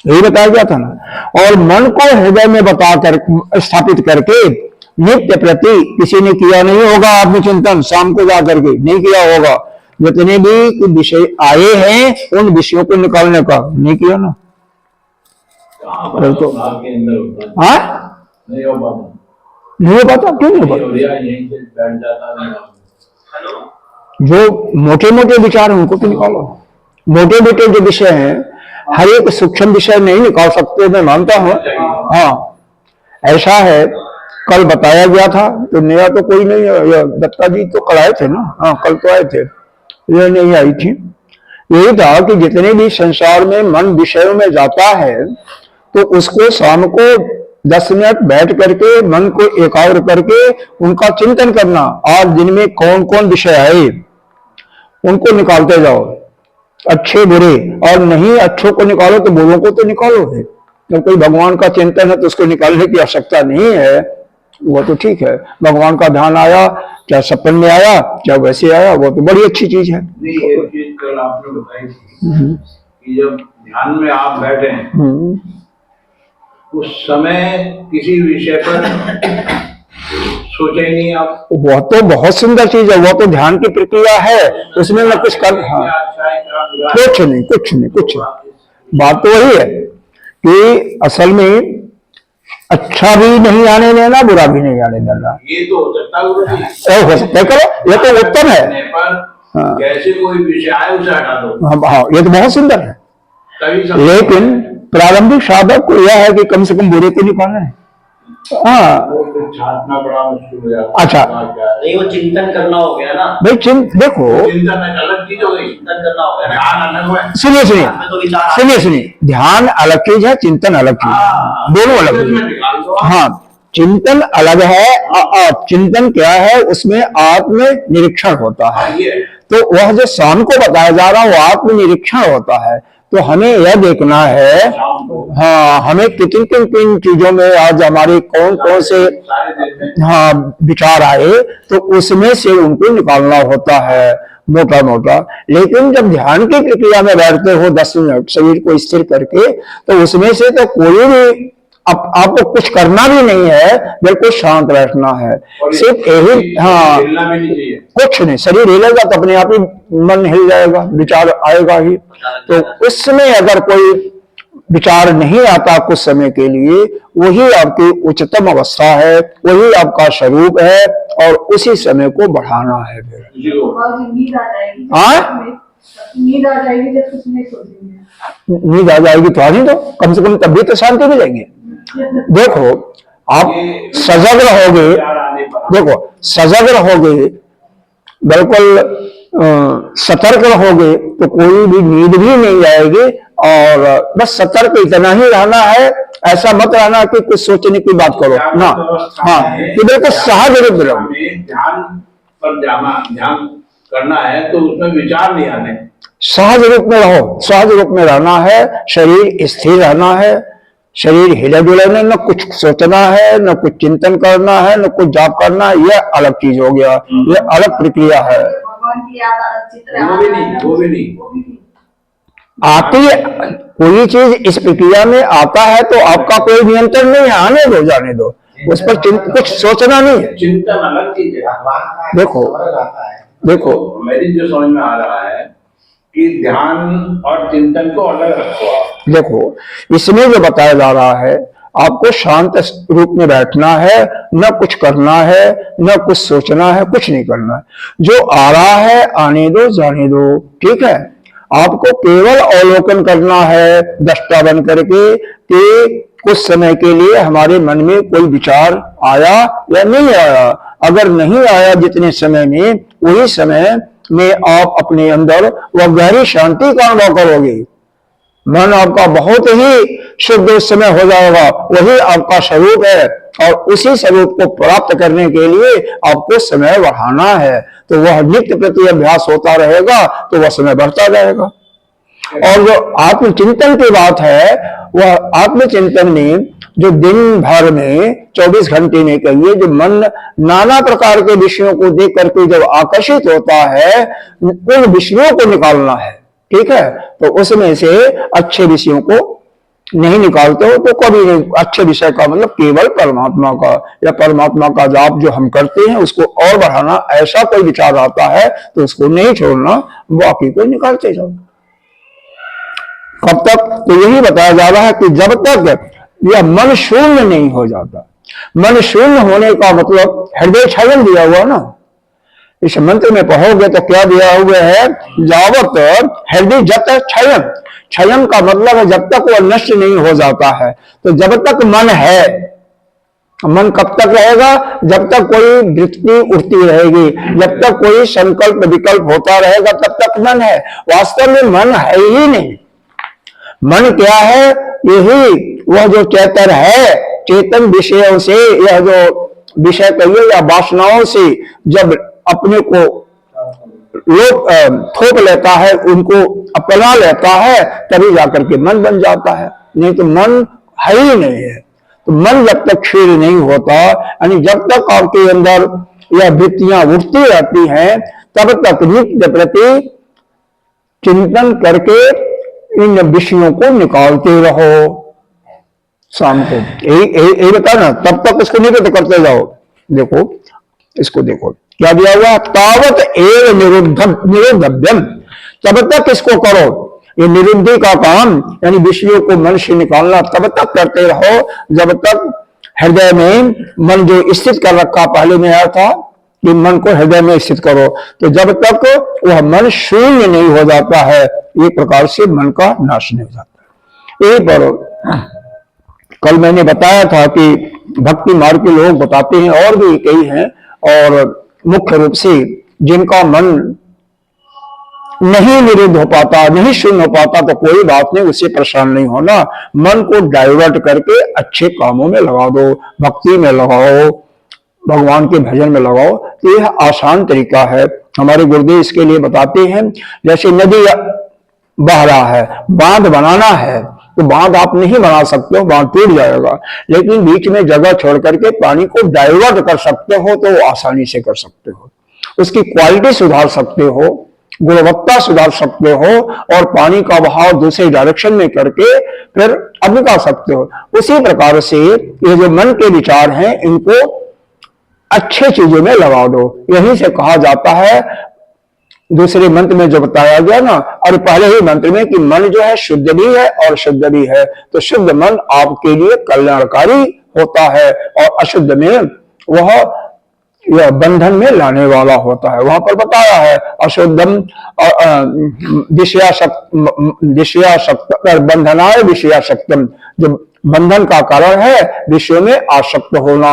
यही बताया गया था ना। और मन को हृदय में बताकर स्थापित करके नित्य प्रति किसी ने किया नहीं होगा आत्मचिंतन, शाम को जा करके नहीं किया होगा। जितने भी विषय आए हैं उन विषयों को निकालने का नहीं किया ना, तो हाँ नहीं हो पाता। क्यों नहीं हो पाता? जो मोटे मोटे विचार हैं उनको तो निकालो। मोटे मोटे जो विषय हैं, हर एक सूक्ष्म विषय नहीं निकाल सकते, मैं मानता हूं। हाँ ऐसा है, कल बताया गया था तो नया तो कोई नहीं है। दत्ता जी तो कल आए थे ना, हाँ कल तो आए थे, ये नहीं आई थी। यही था कि जितने भी संसार में मन विषयों में जाता है तो उसको शाम को 10 मिनट बैठ करके मन को एकाग्र करके उनका चिंतन करना। आज दिन में कौन कौन विषय आए उनको निकालते जाओ, अच्छे बुरे, और नहीं अच्छों को निकालो तो बुरों को तो निकालो। जब कोई भगवान का चिंतन है तो उसको निकालने की आवश्यकता नहीं है, वो तो ठीक है। भगवान का ध्यान आया, चाहे सपन में आया चाहे वैसे आया, वो तो बड़ी अच्छी चीज है। एक चीज कल आपने बताई थी कि जब ध्यान में आप बैठे उस समय किसी विषय पर सोचे ही नहीं आप। वो तो बहुत सुंदर चीज है, वो तो ध्यान की प्रक्रिया है, उसमें न कुछ कर, हाँ कुछ नहीं। बात तो वही है कि असल में अच्छा भी नहीं आने देना, बुरा भी नहीं आने देना। ये तो हो सकता है, करो, ये तो उत्तम है। कैसे कोई विषय आए उसे हटा दो, हाँ ये तो बहुत सुंदर है। लेकिन प्रारंभिक साधक को यह है कि कम से कम बुरे को निकालना है। हाँ बड़ा मुश्किल हो जाता। अच्छा नहीं, वो चिंतन करना हो गया ना भाई। देखो चिंतन एक अलग चीज हो गई, चिंतन करना हो गया, ध्यान अलग है। सुनिए, ध्यान अलग चीज है, चिंतन अलग चीज है, दोनों अलग चीज। हाँ चिंतन अलग है, चिंतन क्या है, उसमें आत्म निरीक्षण होता है। तो वह जो शाम को बताया जा रहा है वो आत्म निरीक्षण होता है। तो हमें यह देखना है, हाँ हमें किन चीजों में आज हमारे कौन कौन से हाँ विचार आए, तो उसमें से उनको निकालना होता है मोटा मोटा। लेकिन जब ध्यान की प्रक्रिया में बैठते हो 10 मिनट शरीर को स्थिर करके, तो उसमें से तो कोई भी आपको कुछ करना भी नहीं है, बिल्कुल शांत बैठना है, सिर्फ यही। हाँ कुछ नहीं, शरीर हिलेगा तो अपने आप ही मन हिल जाएगा, विचार आएगा ही। तो उसमें अगर कोई विचार नहीं आता कुछ समय के लिए, वही आपकी उच्चतम अवस्था है, वही आपका स्वरूप है, और उसी समय को बढ़ाना है। फिर नींद आ जाएगी जब कुछ नहीं सोचेंगे, नींद आ जाएगी तो आने दो, कम से कम तभी तो शांति मिलेगी। देखो आप सजग रहोगे, देखो सजग रहोगे, बिल्कुल सतर्क रहोगे तो कोई भी नींद भी नहीं आएगी। और बस सतर्क इतना ही रहना है, ऐसा मत रहना कि कुछ सोचने की बात करो ना। हाँ कि बिल्कुल सहज रूप में रहो। ध्यान पर ध्यान करना है तो उसमें विचार नहीं आने, सहज रूप में रहो, सहज रूप में रहना है, शरीर स्थिर रहना है, शरीर हिले डुले नहीं, न कुछ सोचना है, न कुछ चिंतन करना है, न कुछ जाप करना है। यह अलग चीज हो गया, यह अलग प्रक्रिया है। वो भी नहीं आती है कोई चीज इस प्रक्रिया में आता है तो आपका कोई नियंत्रण नहीं है, आने दो, जाने दो, उस पर कुछ सोचना नहीं है। चिंतन अलग चीज है। देखो मेरी जो समझ में आ रहा है कि ध्यान और चिंतन को अलग रखो आप। देखो इसमें जो बताया जा रहा है, आपको शांत रूप में बैठना है, न कुछ करना है, न कुछ सोचना है, कुछ नहीं करना है। जो आ रहा है आने दो, जाने दो, ठीक है। आपको केवल अवलोकन करना है दृष्टा बन करके कि कुछ समय के लिए हमारे मन में कोई विचार आया या नहीं आया। अगर नहीं आया जितने समय में, वही समय में आप अपने अंदर वह गहरी शांति का अनुभव करोगे। मन आपका बहुत ही शुद्ध उस समय हो जाएगा, वही आपका स्वरूप है, और उसी स्वरूप को प्राप्त करने के लिए आपको समय बढ़ाना है। तो वह नित्य प्रति अभ्यास होता रहेगा तो वह समय बढ़ता रहेगा। और जो आत्मचिंतन की बात है, वह आत्मचिंतन में जो दिन भर में 24 घंटे में कहिए, जो मन नाना प्रकार के विषयों को देख करके जब आकर्षित होता है, उन विषयों को निकालना है। ठीक है, तो उसमें से अच्छे विषयों को नहीं निकालते हो तो कभी नहीं। अच्छे विषय का मतलब केवल परमात्मा का या परमात्मा का जाप जो हम करते हैं उसको और बढ़ाना, ऐसा कोई विचार आता है तो उसको नहीं छोड़ना, बाकी को निकालते जाओ। कब तक? तो यही बताया जा रहा है कि जब तक यह मन शून्य नहीं हो जाता। मन शून्य होने का मतलब हृदय छायन दिया हुआ ना, इस मंत्र में पढ़ोगे तो क्या दिया हुआ है, यावत हृदय जब तक क्षयन, क्षयन का मतलब है जब तक वह नष्ट नहीं हो जाता है। तो जब तक मन है, मन कब तक रहेगा? जब तक कोई वृत्ति उठती रहेगी, जब तक कोई संकल्प विकल्प होता रहेगा तब तक मन है। वास्तव में मन है ही नहीं। मन क्या है? यही वह जो चेतन है, चेतन विषयों से, यह जो विषय कहिए या वासनाओं से जब अपने को लोग थोप लेता है, उनको अपना लेता है, तभी जाकर के मन बन जाता है, नहीं तो मन है ही नहीं है। तो मन जब तक क्षीण नहीं होता, यानी जब तक आपके अंदर यह वृत्तियां उठती रहती हैं, तब तक नित्य प्रति चिंतन करके इन विषयों को निकालते रहो। शाम को यही बता ना, तब तक उसको निवृत्त करते जाओ। देखो इसको, देखो क्या दिया हुआ, तावत एव निरुद्धव्यम, तब तक इसको करो। ये निरुद्धि का काम यानी विषयों को मन से निकालना तब तक करते रहो जब तक हृदय में मन जो स्थित कर रखा, पहले में आया था कि मन को हृदय में स्थित करो, तो जब तक वह मन शून्य नहीं हो जाता है, एक प्रकार से मन का नाश नहीं हो जाता। एक बार कल मैंने बताया था कि भक्ति मार्ग के लोग बताते हैं, और भी कई हैं, और मुख्य रूप से जिनका मन नहीं निरुद्ध हो पाता, नहीं शून्य हो पाता, तो कोई बात नहीं, उससे परेशान नहीं होना। मन को डाइवर्ट करके अच्छे कामों में लगा दो, भक्ति में लगाओ, भगवान के भजन में लगाओ। तो यह आसान तरीका है। हमारे गुरुदेव इसके लिए बताते हैं, जैसे नदी बह रहा है, बांध बनाना है, तो बांध आप नहीं बना सकते हो, बांध टूट जाएगा, लेकिन बीच में जगह छोड़ करके पानी को डाइवर्ट कर सकते हो, तो आसानी से कर सकते हो। उसकी क्वालिटी सुधार सकते हो, गुणवत्ता सुधार सकते हो, और पानी का बहाव दूसरे डायरेक्शन में करके फिर अब निकाल सकते हो। उसी प्रकार से ये जो मन के विचार हैं, इनको अच्छे चीजों में लगा दो। यहीं से कहा जाता है, दूसरे मंत्र में जो बताया गया ना, और पहले ही मंत्र में, कि मन जो है शुद्ध भी है और अशुद्ध भी है। तो शुद्ध मन आपके लिए कल्याणकारी होता है, और अशुद्ध में वह यह बंधन में लाने वाला होता है। वहां पर बताया है, अशुद्धम विषयासक्त बंधनाय विषयासक्तम, जो बंधन का कारण है विषयों में आसक्त होना,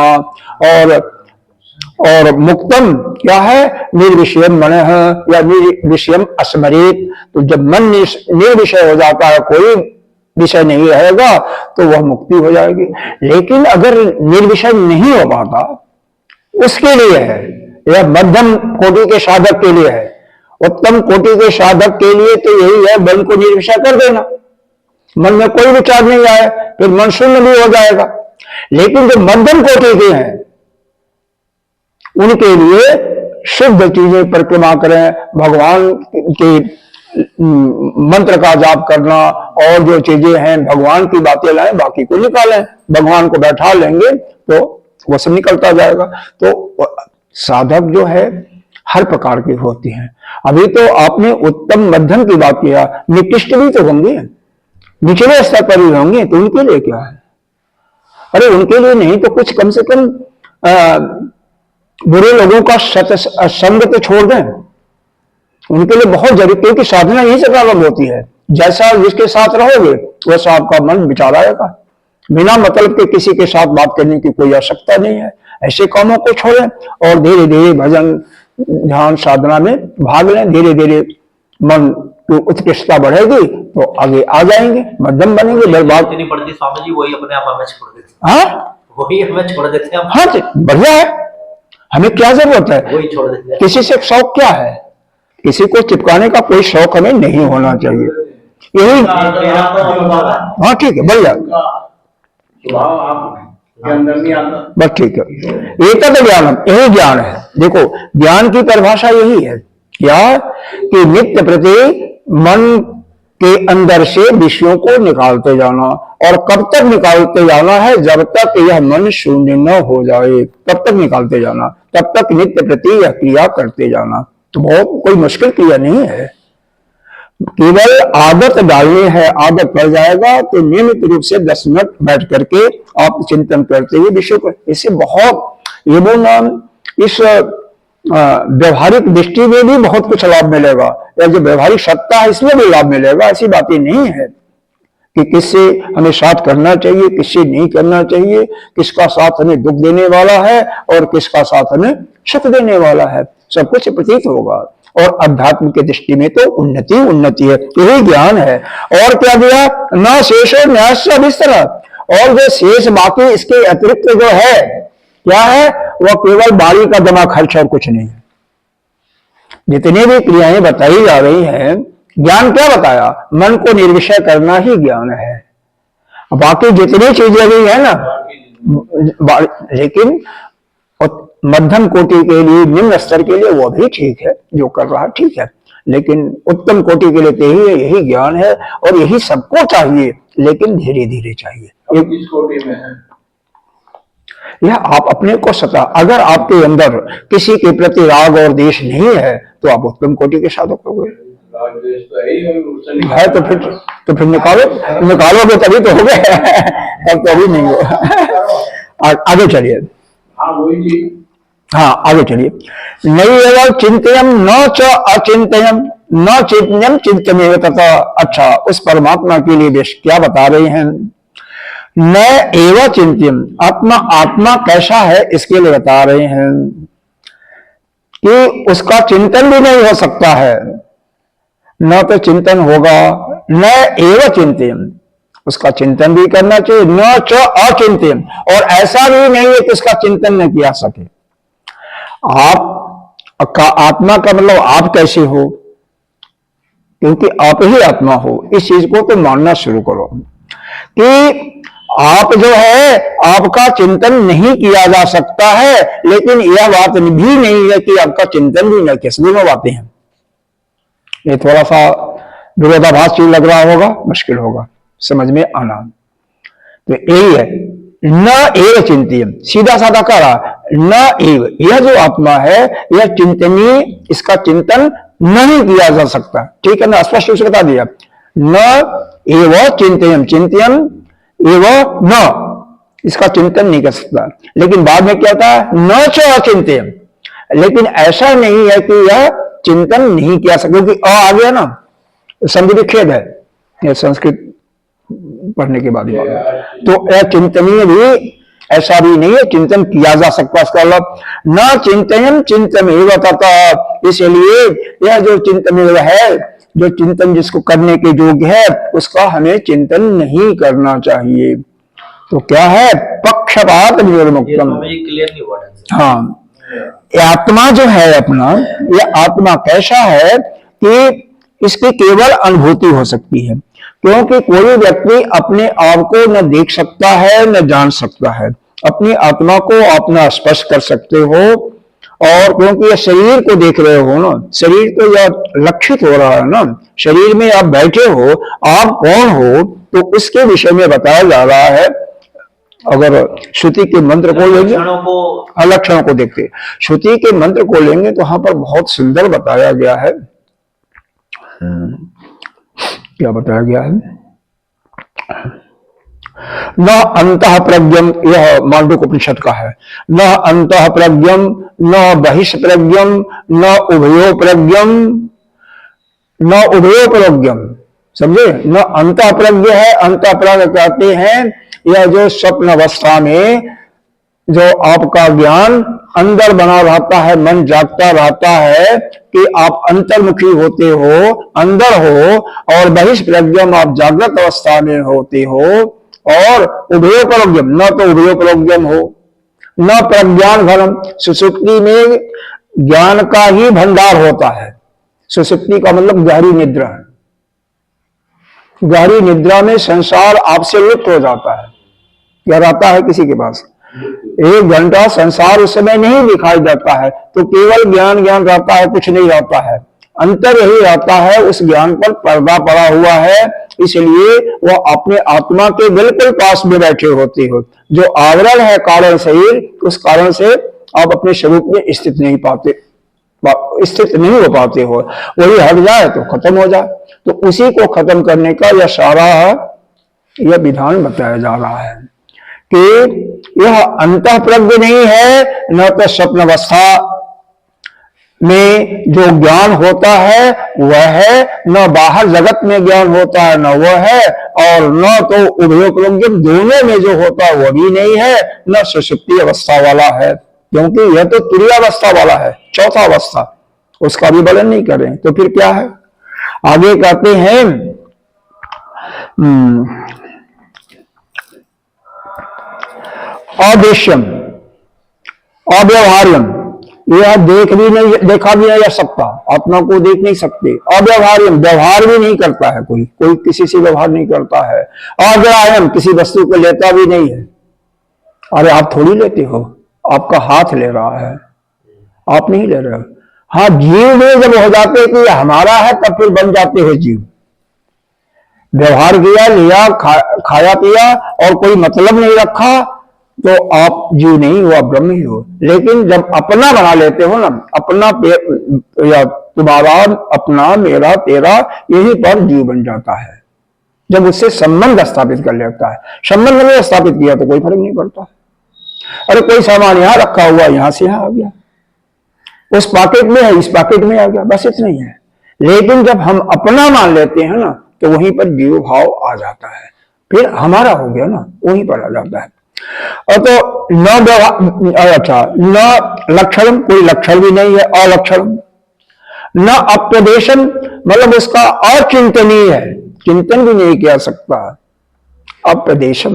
और मुक्तम क्या है, निर्विषयम मन है या निर्विषयम अस्मरेत। तो जब मन निर्विषय हो जाता है, कोई विषय नहीं रहेगा, तो वह मुक्ति हो जाएगी। लेकिन अगर निर्विषय नहीं हो पाता, उसके लिए है, यह मध्यम कोटि के साधक के लिए है। उत्तम कोटि के साधक के लिए तो यही है, मन को निर्विषय कर देना, मन में कोई विचार नहीं आए, फिर मन शून्य भी हो जाएगा। लेकिन जो मध्यम कोटि के हैं, उनके लिए शुद्ध चीजें परिक्रमा करें, भगवान के मंत्र का जाप करना, और जो चीजें हैं भगवान की बातें लाएं, बाकी को निकालें। भगवान को बैठा लेंगे तो वो सब निकलता जाएगा। तो साधक जो है हर प्रकार की होती हैं। अभी तो आपने उत्तम मध्यम की बात किया, निकृष्ट भी तो होंगे, निचले स्तर पर ही होंगे, तो उनके लिए क्या है? अरे उनके लिए नहीं तो कुछ कम से कम बुरे लोगों का संग तो छोड़ दें, उनके लिए बहुत जरूरी, क्योंकि साधना यही से प्रारंभ होती है। जैसा जिसके साथ रहोगे वैसा आपका मन विचार आएगा। बिना मतलब के किसी के साथ बात करने की कोई आवश्यकता नहीं है। ऐसे कामों को छोड़ें और धीरे धीरे भजन ध्यान साधना में भाग लें, धीरे धीरे मन की उत्कृष्टता बढ़ेगी तो आगे आ जाएंगे, मध्यम बनेंगे। बर्बाद इतनी पड़ती स्वामी जी, वही अपने आप हमें छोड़ देते, हाँ वही हमें छोड़ देते हैं, हाँ बढ़िया है, हमें क्या जरूरत है, वही छोड़ देते हैं। किसी से शौक क्या है, किसी को चिपकाने का कोई शौक हमें नहीं होना चाहिए। यही हाँ ठीक है, बढ़िया, स्वभाव आपके अंदर नहीं आता। बस ठीक है, एक तो ज्ञान, यही ज्ञान है। देखो ज्ञान की परिभाषा यही है क्या कि नित्य प्रति मन के अंदर से विषयों को निकालते जाना, और कब तक निकालते जाना है, जब तक यह मन शून्य न हो जाए तब तक निकालते जाना, तब तक नित्य प्रति यह क्रिया करते जाना। तो बहुत कोई मुश्किल क्रिया नहीं है, केवल आदत डालनी है, आदत पड़ जाएगा तो नियमित रूप से 10 मिनट बैठ करके आप चिंतन करते हुए विषय को, इससे बहुत एवं इस व्यवहारिक दृष्टि में भी बहुत कुछ लाभ मिलेगा, या जो व्यवहारिक सत्ता है इसमें भी लाभ मिलेगा। ऐसी बातें नहीं है कि किससे हमें साथ करना चाहिए, किससे नहीं करना चाहिए, किसका साथ हमें दुख देने वाला है और किसका साथ हमें सुख देने वाला है, सब कुछ प्रतीत होगा। और अध्यात्म की दृष्टि में तो उन्नति उन्नति है, यही ज्ञान है। और क्या दिया, न शेषो न्यास्य विस्तरा, और जो शेष बाकी इसके अतिरिक्त जो है क्या है, वह केवल बारी का जमा खर्च और कुछ नहीं है। जितनी भी क्रियाएं बताई जा रही हैं, ज्ञान क्या बताया, मन को निर्विषय करना ही ज्ञान है। बाकी जितनी चीजें भी है ना, लेकिन मध्यम कोटि के लिए, निम्न स्तर के लिए वो भी ठीक है, जो कर रहा ठीक है, लेकिन उत्तम कोटि के लिए तो यही ज्ञान है, और यही सबको चाहिए, लेकिन धीरे धीरे चाहिए। किस कोटि में है यह आप अपने को सता, अगर आपके अंदर किसी के प्रति राग और देश नहीं है तो आप उत्तम कोटि के साधक हो गए। है तो फिर निकालोगे तभी तो हो गए, तब तो अभी नहीं हो। आगे चलिए, हाँ वही चीज, हाँ आगे चलिए। नहीं एवं चिंतयम न च अचिंतयम न चिंतयम चिंतमेव तथा। अच्छा, उस परमात्मा के लिए क्या बता रहे हैं, न एवं चिंतयम, आत्मा कैसा है इसके लिए बता रहे हैं कि उसका चिंतन भी नहीं हो सकता है, न तो चिंतन होगा, न एवं चिंतयम, उसका चिंतन भी करना चाहिए, न च अचिंतयम, और ऐसा भी नहीं है कि उसका चिंतन न किया सके। आप का आत्मा का मतलब आप कैसे हो, क्योंकि आप ही आत्मा हो, इस चीज को तो मानना शुरू करो कि आप जो है, आपका चिंतन नहीं किया जा सकता है, लेकिन यह बात भी नहीं है कि आपका चिंतन भी न किस दोनों बातें हैं। ये थोड़ा सा विरोधाभास चीज लग रहा होगा, मुश्किल होगा समझ में आना। तो यही है, न एव चिंतन, सीधा साधा कह रहा, न एव, यह जो आत्मा है यह चिंतनीय, इसका चिंतन नहीं किया जा सकता। ठीक है ना, स्पष्ट रूप से बता दिया, न एव चिंतन, चिंतन एव न, इसका चिंतन नहीं कर सकता। लेकिन बाद में क्या था, न च अचिंतन, लेकिन ऐसा नहीं है कि यह चिंतन नहीं किया सकता, क्योंकि आ गया ना, संधि विच्छेद है, यह संस्कृत पढ़ने के बाद ही तो यह चिंतनीय भी ऐसा भी नहीं है, चिंतन किया जा सकता। इसका मतलब न चिंतन चिंतन तथा, इसलिए यह जो चिंतन है, जो चिंतन जिसको करने के योग्य है, उसका हमें चिंतन नहीं करना चाहिए। तो क्या है, पक्षपात निर्मुक्तम। क्लियर नहीं हुआ। हाँ, आत्मा जो है अपना, ये आत्मा कैसा है कि इसकी केवल अनुभूति हो सकती है, क्योंकि कोई व्यक्ति अपने आप को न देख सकता है न जान सकता है। अपनी आत्मा को आप न स्पर्श कर सकते हो, और क्योंकि ये शरीर को देख रहे हो ना, शरीर तो यह लक्षित हो रहा है ना, शरीर में आप बैठे हो, आप कौन हो, तो उसके विषय में बताया जा रहा है। अगर श्रुति के मंत्र को लेंगे, लक्षणों को देखते, श्रुति के मंत्र को लेंगे तो वहां पर बहुत सुंदर बताया गया है। क्या बताया गया है, न अंतः प्रज्ञम, यह मांडूक्योपनिषद का है, न अंतः प्रज्ञम न बहिष प्रज्ञम न उभयो प्रज्ञम न उभयो प्रज्ञम, समझे। न अंतः प्रज्ञ है, अंतः प्रज्ञ कहते हैं यह जो स्वप्न अवस्था में जो आपका ज्ञान अंदर बना रहता है, मन जागता रहता है कि आप अंतर्मुखी होते हो, अंदर हो, और बहिष्प्रज्ञम आप जागृत अवस्था में होते हो, और उभयोपलब्धम न तो उभयोपलब्धम हो न प्रज्ञान घनम। सुषुप्ति में ज्ञान का ही भंडार होता है। सुषुप्ति का मतलब गहरी निद्रा है। गहरी निद्रा में संसार आपसे लुप्त हो जाता है। क्या रहता है किसी के पास? 1 घंटा संसार उस समय नहीं दिखाई देता है, तो केवल ज्ञान ज्ञान रहता है, कुछ नहीं रहता है। अंतर यही रहता है, उस ज्ञान पर पर्दा पड़ा हुआ है, इसलिए वो अपने आत्मा के बिल्कुल पास में बैठे होते हो। जो आवरण है कारण शरीर, उस कारण से आप अपने स्वरूप में स्थित नहीं हो पाते हो। वही हट जाए तो खत्म हो जाए। तो उसी को खत्म करने का यह सारा यह विधान बताया जा रहा है कि यह अंतःप्रज्ञ नहीं है, न तो स्वप्न अवस्था में जो ज्ञान होता है वह है, न बाहर जगत में ज्ञान होता है न वह है, और न तो उभयोपलब्ध दोनों में जो होता है वह भी नहीं है, न सुषुप्ति अवस्था वाला है, क्योंकि यह तो तुरीयावस्था वाला है, चौथा अवस्था। उसका भी वर्णन नहीं करें तो फिर क्या है? आगे कहते हैं अदृश्यम अव्यवहार्यम, यह देखा भी नहीं जा सकता, आत्मा को देख नहीं सकते। अव्यवहार्यम, व्यवहार भी नहीं करता है, कोई किसी से व्यवहार नहीं करता है। अग्राह्यम, किसी वस्तु को लेता भी नहीं है। अरे आप थोड़ी लेते हो, आपका हाथ ले रहा है, आप नहीं ले रहे हो। हाँ, जीव में जब हो जाते कि हमारा है तब फिर बन जाते हो जीव। व्यवहार किया, लिया, खाया पिया और कोई मतलब नहीं रखा तो आप जीव नहीं हो, आप ब्रह्म ही हो। लेकिन जब अपना बना लेते हो ना, अपना या तुम्हारा, अपना, मेरा, तेरा, यही पर जीव बन जाता है। जब उससे संबंध स्थापित कर लेता है, संबंध नहीं स्थापित किया तो कोई फर्क नहीं पड़ता। अरे कोई सामान यहां रखा हुआ, यहां से यहां आ गया, उस पॉकेट में है, इस पॉकेट में आ गया, बस इतना ही है। लेकिन जब हम अपना मान लेते हैं ना, तो वहीं पर जीव भाव आ जाता है, फिर हमारा हो गया ना, वहीं पर आ जाता है। और तो न लक्षण, कोई लक्षण भी नहीं है, अलक्षण। न अप्रदेशन, मतलब उसका अचिंतनीय है, चिंतन भी नहीं किया सकता। अप्रदेशम,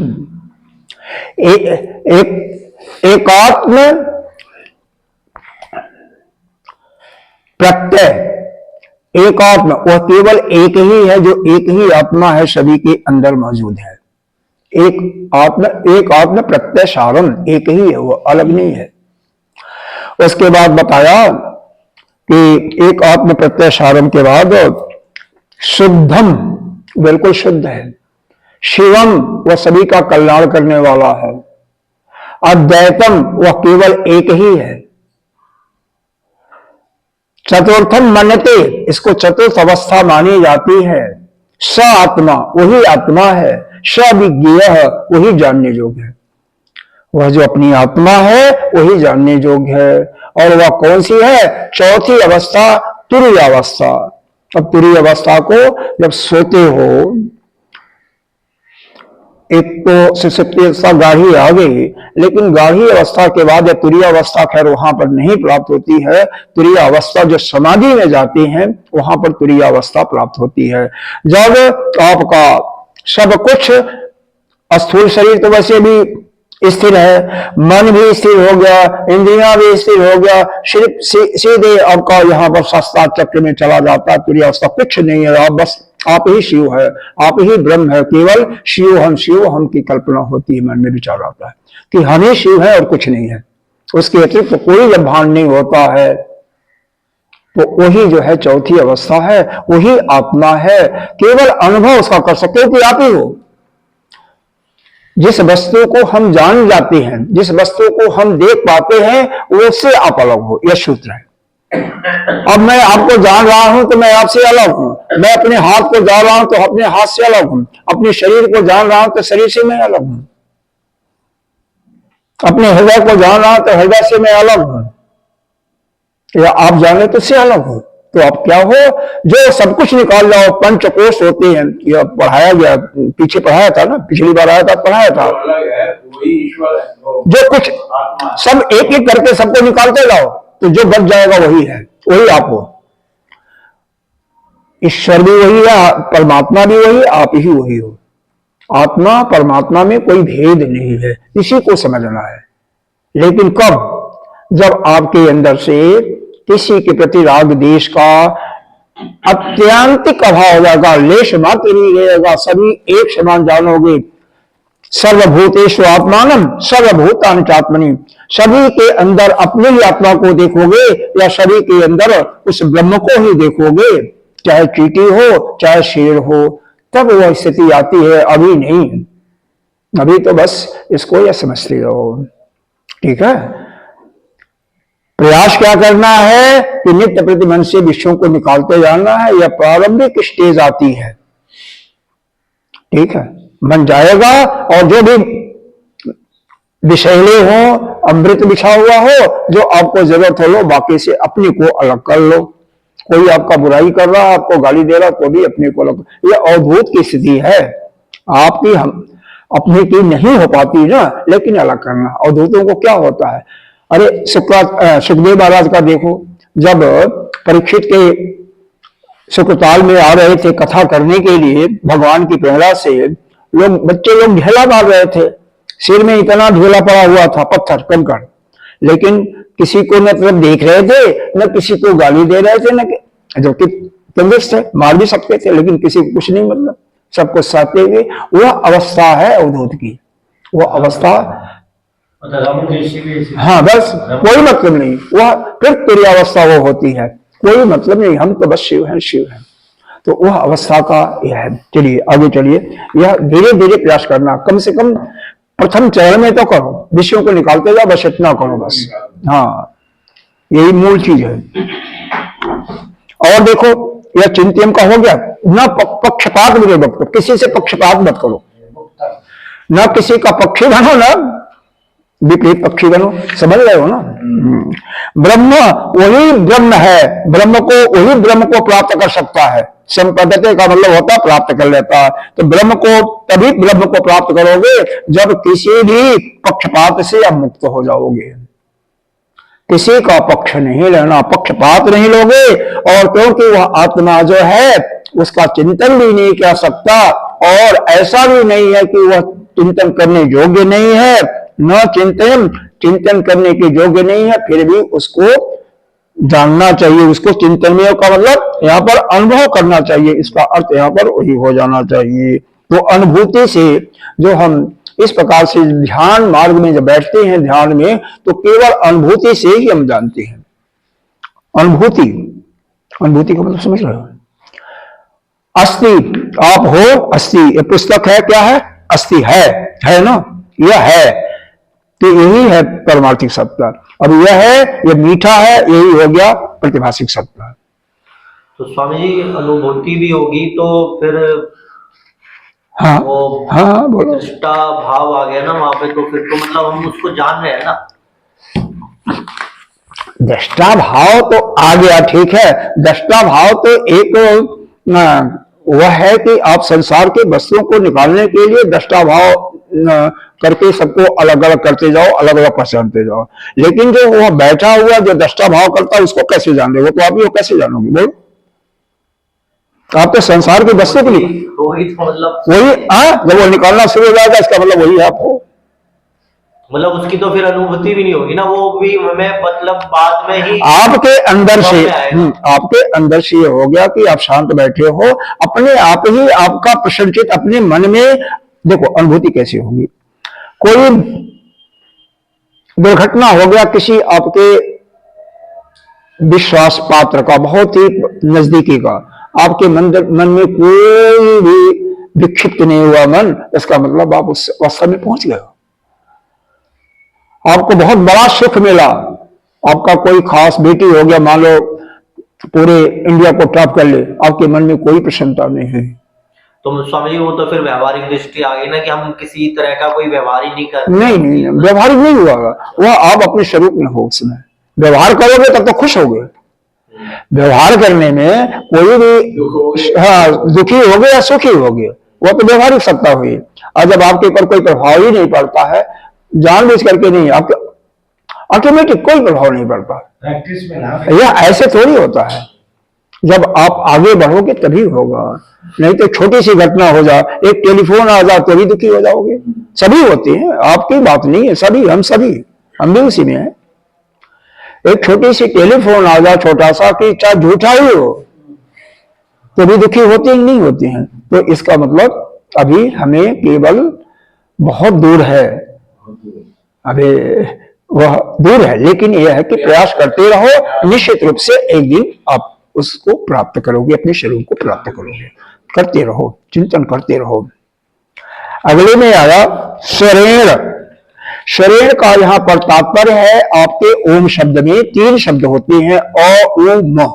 एकात्म प्रत्यय, एकात्म, वह केवल एक ही है, जो एक ही आत्मा है, सभी के अंदर मौजूद है। एक आत्म प्रत्यय सारम, एक ही है, वो अलग नहीं है। उसके बाद बताया कि एक आत्म प्रत्यय सारम के बाद शुद्धम, बिल्कुल शुद्ध है। शिवम, वह सभी का कल्याण करने वाला है। अद्वैतम, वह केवल एक ही है। चतुर्थम मन्यते, इसको चतुर्थ अवस्था मानी जाती है। स आत्मा, वही आत्मा है। स विज्ञेय, वही जानने योग्य है। वह जो अपनी आत्मा है वही जानने योग्य है। और वह कौन सी है? चौथी अवस्था, तुरीय अवस्था। अब तुरीय अवस्था को जब सोते हो, एक तो सुषुप्ति अवस्था गाढ़ी आ गई, लेकिन गाढ़ी अवस्था के बाद या तुरीय अवस्था खैर वहां पर नहीं प्राप्त होती है। तुरीय अवस्था जो समाधि में जाती है वहां पर तुरीय अवस्था प्राप्त होती है। जब आपका सब कुछ, स्थूल शरीर तो वैसे भी स्थिर है, मन भी स्थिर हो गया, इंद्रियां भी स्थिर हो गया, सिर्फ सीधे आपका यहाँ पर शास्त्र चक्र में चला जाता है। तुरीय अवस्था कुछ नहीं है, आप बस आप ही शिव है, आप ही ब्रह्म है। केवल शिव हम की कल्पना होती है, मन में विचार आता है कि हम ही शिव है और कुछ नहीं है। उसके अतिरिक्त तो कोई जब भान नहीं होता है, तो वही जो है चौथी अवस्था है, वही आत्मा है। केवल अनुभव उसका कर सकते हो कि आप ही हो। जिस वस्तु को हम जान जाते हैं, जिस वस्तु को हम देख पाते हैं, उससे आप अलग हो, यह सूत्र है। अब मैं आपको जान रहा हूं तो मैं आपसे अलग हूं। मैं अपने हाथ को जान रहा हूं तो अपने हाथ से अलग हूं। अपने शरीर को जान रहा हूं तो शरीर से मैं अलग हूं। अपने हृदय को जान रहा हूं तो हृदय से मैं अलग हूं, या आप जाने तो से अलग हो। तो आप क्या हो, जो सब कुछ निकाल जाओ, पंचकोश होते हैं, यह पढ़ाया गया, पीछे पढ़ाया था ना, पिछली बार आया था, पढ़ाया था। जो अलग है वही ईश्वर है, जो कुछ आत्मा है। सब एक एक करके सबको निकालते जाओ, तो जो बच जाएगा वही है, वही आप हो। ईश्वर भी वही है, परमात्मा भी वही, आप ही वही हो। आत्मा परमात्मा में कोई भेद नहीं है, इसी को समझना है। लेकिन कब? जब आपके अंदर से किसी के प्रति राग देश का अत्यंतिक अभाव हो जाएगा, लेश मात्र नहीं रहेगा, सभी एक समान जानोगे। सर्वभूतेषु आत्मानम सर्वभूतानि चात्मनि, सभी के अंदर अपनी ही आत्मा को देखोगे या सभी के अंदर उस ब्रह्म को ही देखोगे, चाहे चींटी हो चाहे शेर हो, तब वह स्थिति आती है, अभी नहीं। अभी तो बस इसको यह समझते रहो, ठीक है। प्रयास क्या करना है कि नित्य प्रति मन से विषयों को निकालते जाना है। यह प्रारंभिक स्टेज आती है, ठीक है। बन जाएगा, और जो भी विषैले हो, अमृत बिछा हुआ हो, जो आपको जरूरत हो लो, बाकी से अपने को अलग कर लो। कोई आपका बुराई कर रहा, आपको गाली दे रहा, तो भी अपने को अलग। यह अवधूत की स्थिति है, आपकी हम अपने की नहीं हो पाती ना, लेकिन अलग करना। अवधूतों को क्या होता है? अरे सुखदेव महाराज का देखो, जब परीक्षित के सुकृताल में आ रहे थे कथा करने के लिए, भगवान की प्रेरणा से बच्चे लोग ढेला मार रहे थे, सिर में इतना ढेला पड़ा हुआ था, पत्थर कंकड़, लेकिन किसी को न तरफ देख रहे थे, न किसी को गाली दे रहे थे, न जबकि तंदुरुस्त थे, मार भी सकते थे, लेकिन किसी को कुछ नहीं, मतलब सबको सहते हुए। वह अवस्था है अवधूत की, वह अवस्था। हाँ, बस कोई मतलब नहीं, वह फिर तेरी अवस्था वो होती है, कोई मतलब नहीं, हम तो बस शिव हैं, शिव हैं। तो वह अवस्था का यह है। चलिए आगे चलिए, यह धीरे धीरे प्रयास करना, कम से कम प्रथम चरण में तो करो, विषयों को निकालते जाओ, बस इतना करो बस। हाँ, यही मूल चीज है। और देखो, यह चिंतन का हो गया ना, पक्षपात मेरे वक्त, किसी से पक्षपात मत करो, ना किसी का पक्षी बनो, ना विपरीत पक्षी बनो, समझ रहे हो ना। ब्रह्म वही ब्रह्म है, ब्रह्म को वही ब्रह्म को प्राप्त कर सकता है। संपदते का मतलब होता है प्राप्त कर लेता है। तो ब्रह्म को तभी ब्रह्म को प्राप्त करोगे जब किसी भी पक्षपात से आप मुक्त हो जाओगे। किसी का पक्ष नहीं लेना, पक्षपात नहीं लोगे, और क्योंकि वह आत्मा जो है उसका चिंतन भी नहीं कर सकता, और ऐसा भी नहीं है कि वह चिंतन करने योग्य नहीं है, न चिंतन करने के योग्य नहीं है, फिर भी उसको जानना चाहिए। उसको चिंतन में का मतलब यहाँ पर अनुभव करना चाहिए, इसका अर्थ यहाँ पर वही हो जाना चाहिए। तो अनुभूति से जो हम इस प्रकार से ध्यान मार्ग में जब बैठते हैं ध्यान में, तो केवल अनुभूति से ही हम जानते हैं। अनुभूति का मतलब समझ रहे हो? अस्थि आप हो, अस्थि ये पुस्तक है, क्या है? अस्थि है ना, यह है, तो यही है परमार्थिक सत्ता। अब यह है, यह मीठा है, यही हो गया प्रतिभाषिक सत्ता। तो स्वामी जी अनुभूति भी होगी तो फिर हाँ वो हाँ बोलो। दृष्टा भाव आ गया ना वहां पे, तो फिर तो मतलब हम उसको जान रहे हैं ना। दृष्टा भाव तो आ गया, ठीक है। दृष्टा भाव तो एक वह है कि आप संसार के वस्तुओं को निकालने के लिए दृष्टा भाव करके सबको अलग अलग करते जाओ, अलग अलग पहचानते जाओ। लेकिन जो वह बैठा हुआ जो दृष्टा भाव करता है उसको कैसे जान रहे हो? तो आप ही वो कैसे जानोगे? बोलो, आप तो संसार के वस्तु के लिए वही तो मतलब वही, जब वो निकालना शुरू हो जाएगा इसका मतलब वही आप हो। मतलब उसकी तो फिर अनुभूति भी नहीं होगी ना, वो भी हमें मतलब बाद में ही आपके अंदर से आपके अंदर से ये हो गया कि आप शांत बैठे हो, अपने आप ही आपका प्रसन्नचित अपने मन में। देखो अनुभूति कैसी होगी? कोई दुर्घटना हो गया किसी आपके विश्वास पात्र का, बहुत ही नजदीकी का, आपके मन में कोई भी विक्षिप्त नहीं हुआ मन, इसका मतलब आप उस अवस्था में पहुंच गए हो। आपको बहुत बड़ा सुख मिला, आपका कोई खास बेटी हो गया, मान लो पूरे इंडिया को टॉप कर ले, आपके मन में कोई प्रसन्नता नहीं है। तो स्वामी जी वो तो फिर व्यवहारिक दृष्टि आ गई ना, कि हम किसी तरह का कोई व्यवहार ही नहीं कर। नहीं, व्यवहारिक नहीं हुआ, वह आप अपने स्वरूप में हो। उसमें व्यवहार करोगे तब तो खुश होगे, व्यवहार करने में कोई भी दुख हो गए। हाँ दुखी हो गया या सुखी हो गया, वो तो व्यवहारिक सत्ता हुई। और जब आपके ऊपर कोई प्रभाव ही नहीं पड़ता है, जानबूझ करके नहीं, आपके ऑटोमेटिक कोई प्रभाव नहीं पड़ता। प्रैक्टिस में ना यह ऐसे थोड़ी होता है, जब आप आगे बढ़ोगे तभी होगा, नहीं तो छोटी सी घटना हो जाए, एक टेलीफोन आ जाए तो भी दुखी हो जाओगे। सभी होते हैं, आपकी बात नहीं है, सभी हम भी उसी में हैं। एक छोटी सी टेलीफोन आ जाए, छोटा सा, कि चाहे झूठा ही हो, तो भी दुखी होते ही नहीं होते हैं। तो इसका मतलब अभी हमें केवल बहुत दूर है, अभी वह दूर है, लेकिन यह है कि प्रयास करते रहो, निश्चित रूप से एक दिन आप उसको प्राप्त करोगे, अपने शरीर को प्राप्त करोगे। करते रहो, चिंतन करते रहो। अगले में आया शरीर। शरीर का यहाँ पर तात्पर्य है, आपके ओम शब्द में 3 शब्द होते हैं, अ उ म।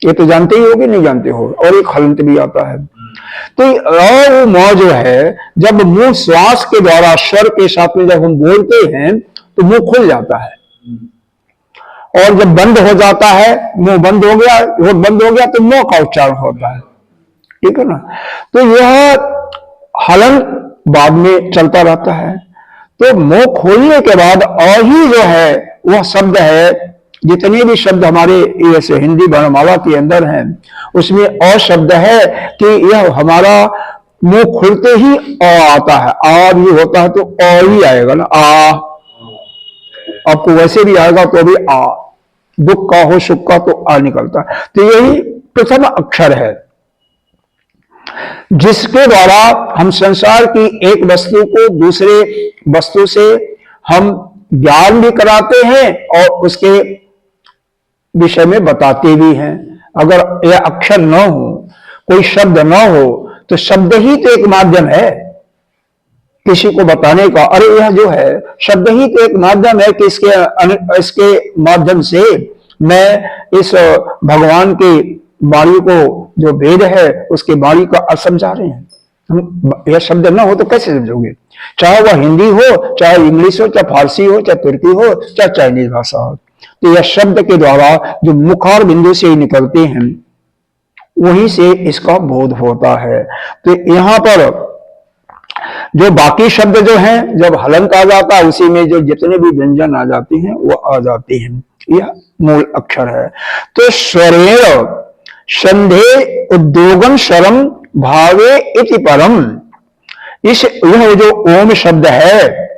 ये तो जानते ही होगे, नहीं जानते हो, और एक हलंत भी आता है। तो अ उ म जो है, जब मुंह श्वास के द्वारा स्वर के साथ में जब हम बोलते हैं तो मुंह खुल जाता है, और जब बंद हो जाता है, मुंह बंद हो गया, होठ बंद हो गया, तो मुंह का उच्चारण होता है। ठीक है ना। तो यह हलन बाद में चलता रहता है। तो मुंह खोलने के बाद और ही जो है वह शब्द है, जितने भी शब्द हमारे ऐसे हिंदी वर्णमाला के अंदर हैं, उसमें अ शब्द है कि यह हमारा मुंह खुलते ही अ आता है। आ भी होता है तो अ ही आएगा ना, आ। आपको वैसे भी आएगा तो भी आ, दुख का हो सुख का तो आ निकलता है। तो यही प्रथम अक्षर है, जिसके द्वारा हम संसार की एक वस्तु को दूसरे वस्तु से हम ज्ञान भी कराते हैं और उसके विषय में बताते भी हैं। अगर यह अक्षर न हो, कोई शब्द न हो, तो शब्द ही तो एक माध्यम है किसी को बताने का। अरे यह जो है शब्द ही तो एक माध्यम है कि इसके माध्यम से मैं इस भगवान की वाणी को, जो वेद है उसके वाणी का अर्थ समझा रहे हैं। हम यह शब्द ना हो तो कैसे समझोगे? चाहे वह हिंदी हो, चाहे इंग्लिश हो, चाहे फारसी हो, चाहे तुर्की हो, चाहे चाइनीज भाषा हो, तो यह शब्द के द्वारा जो मुखार बिंदु से निकलते हैं वहीं से इसका बोध होता है। तो यहां पर जो बाकी शब्द जो हैं, जब हलंत आ जाता है उसी में जो जितने भी व्यंजन आ जाते हैं वो आ जाते हैं। यह मूल अक्षर है। तो स्वरेण संधे उद्योगम शरम भावे इति परम। इस यह जो ओम शब्द है,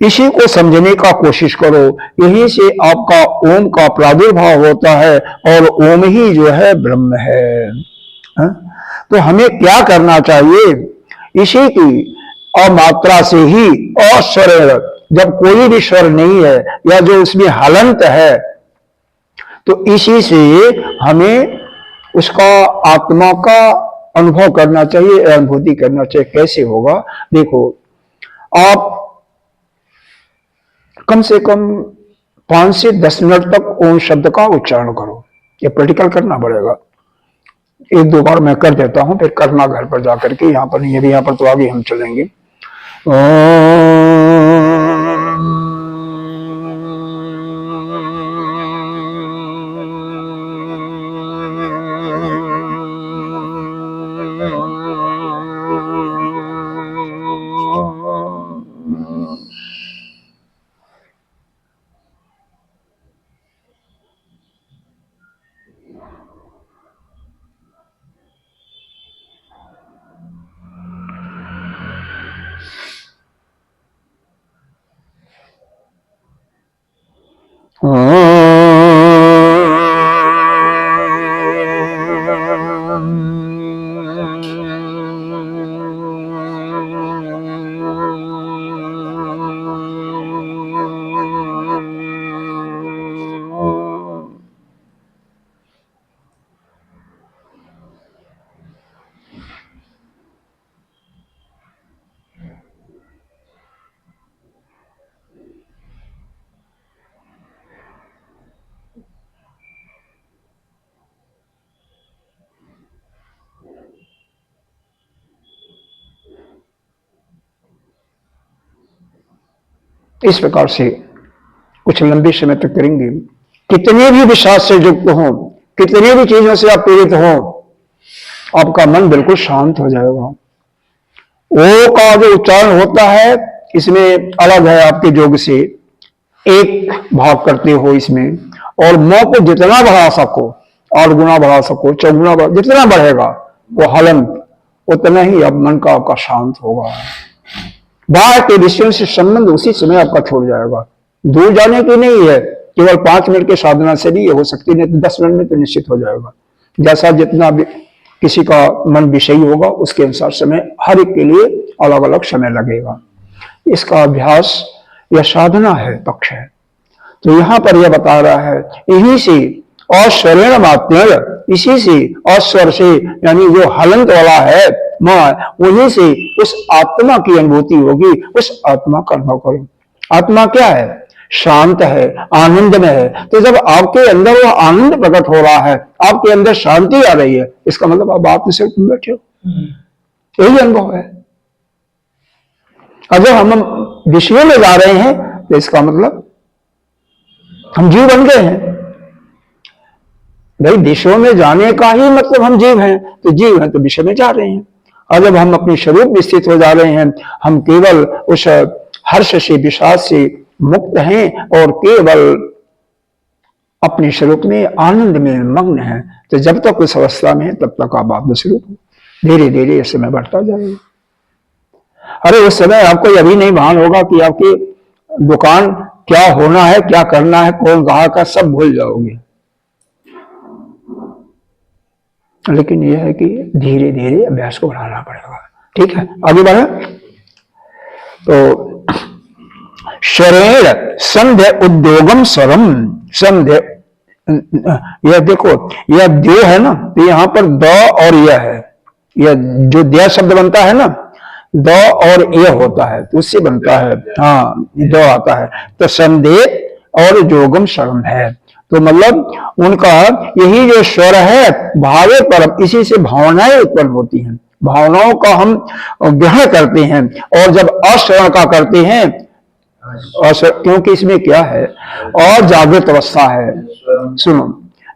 इसी को समझने का कोशिश करो। यहीं से आपका ओम का प्रादुर्भाव होता है और ओम ही जो है ब्रह्म है। हा? तो हमें क्या करना चाहिए? इसी की अमात्रा से ही अस्वर, जब कोई भी स्वर नहीं है या जो उसमें हलंत है, तो इसी से हमें उसका आत्मा का अनुभव करना चाहिए, अनुभूति करना चाहिए। कैसे होगा? देखो, आप कम से कम 5 से 10 मिनट तक ओम शब्द का उच्चारण करो। ये प्रैक्टिकल करना पड़ेगा। 1-2 बार मैं कर देता हूं, फिर करना घर पर जाकर के। यहां पर नहीं, अभी यहां पर तो आगे हम चलेंगे। इस प्रकार से कुछ लंबे समय तक करेंगे कितने भी विषाद से युक्त हों, कितनी भी चीजों से आप पीड़ित हों, आपका मन बिल्कुल शांत हो जाएगा। ओ का जो उच्चारण होता है इसमें अलग है आपके योग से, एक भाव करते हो इसमें, और मो को जितना बढ़ा सको, 8 गुना बढ़ा सको, 4 गुना जितना बढ़ेगा वो हलंत, उतना ही अब मन का आपका शांत होगा। बाहर के विषयों से संबंध उसी समय आपका छोड़ जाएगा। दूर जाने की नहीं है, केवल 5 मिनट के साधना से भी ये हो सकती, नहीं तो 10 मिनट में तो निश्चित हो जाएगा। जैसा जितना भी किसी का मन विषयी होगा उसके अनुसार समय, हर एक के लिए अलग अलग समय लगेगा। इसका अभ्यास यह साधना है, पक्ष है। तो यहां पर यह बता रहा है यही से अस्वरेण मात्रेण, इसी से अस्वर से यानी जो हलंत वाला है मां, वहीं से उस आत्मा की अनुभूति होगी। उस आत्मा का अनुभव करो। आत्मा क्या है? शांत है, आनंद में है। तो जब आपके अंदर वो आनंद प्रकट हो रहा है, आपके अंदर शांति आ रही है, इसका मतलब आप आत्म से बैठे हो, यही अनुभव है। अगर हम विषयों में जा रहे हैं तो इसका मतलब हम जीव बन गए हैं। भाई विषयों में जाने का ही मतलब हम जीव हैं, तो जीव हैं तो विषय में जा रहे हैं। और जब हम अपने स्वरूप में स्थित हो जा रहे हैं, हम केवल उस हर्ष से, विषाद से मुक्त हैं और केवल अपने स्वरूप में आनंद में मग्न हैं। तो जब तक उस अवस्था में है तब तक आप आत्म स्वरूप हो। धीरे धीरे इस समय बढ़ता जाएगा। अरे उस समय आपको अभी नहीं भान होगा कि आपकी दुकान क्या होना है, क्या करना है, कौन ग्राहक है, सब भूल जाओगे। लेकिन यह है कि धीरे धीरे अभ्यास को बढ़ाना पड़ेगा। ठीक है, आगे बढ़े। तो शरीर संध्य उद्योगम स्वरम, संध्य, यह देखो यह द्यो है ना, तो यहां पर द और यह है, यह जो द्या शब्द बनता है ना, द और यह होता है तो उससे बनता है, हाँ द आता है। तो संदेह और जोगम शर्म है, तो मतलब उनका यही जो स्वर है भावे परम, इसी से भावनाएं उत्पन्न होती हैं। भावनाओं का हम ग्रहण करते हैं, और जब अश्रवण का करते हैं, क्योंकि इसमें क्या है, और जागृत अवस्था है। सुनो,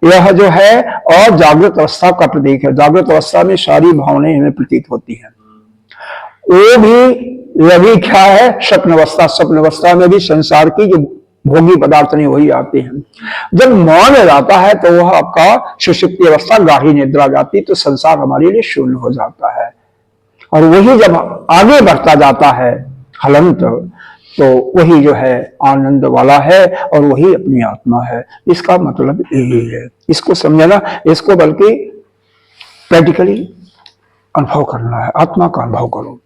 यह जो है और जागृत अवस्था का प्रतीक है। जागृत अवस्था में सारी भावनाएं हमें प्रतीत होती हैं। वो भी, यह भी क्या है, स्वप्न अवस्था। स्वप्न अवस्था में भी संसार की जो भोगी पदार्थ नहीं वही आते हैं। जब मौन जाता है तो वह आपका सुषुप्ति अवस्था, गाढ़ी निद्रा जाती, तो संसार हमारे लिए शून्य हो जाता है। और वही जब आगे बढ़ता जाता है हलंत, तो वही जो है आनंद वाला है और वही अपनी आत्मा है। इसका मतलब यही है। इसको समझना, इसको बल्कि प्रैक्टिकली अनुभव करना है। आत्मा का अनुभव करो।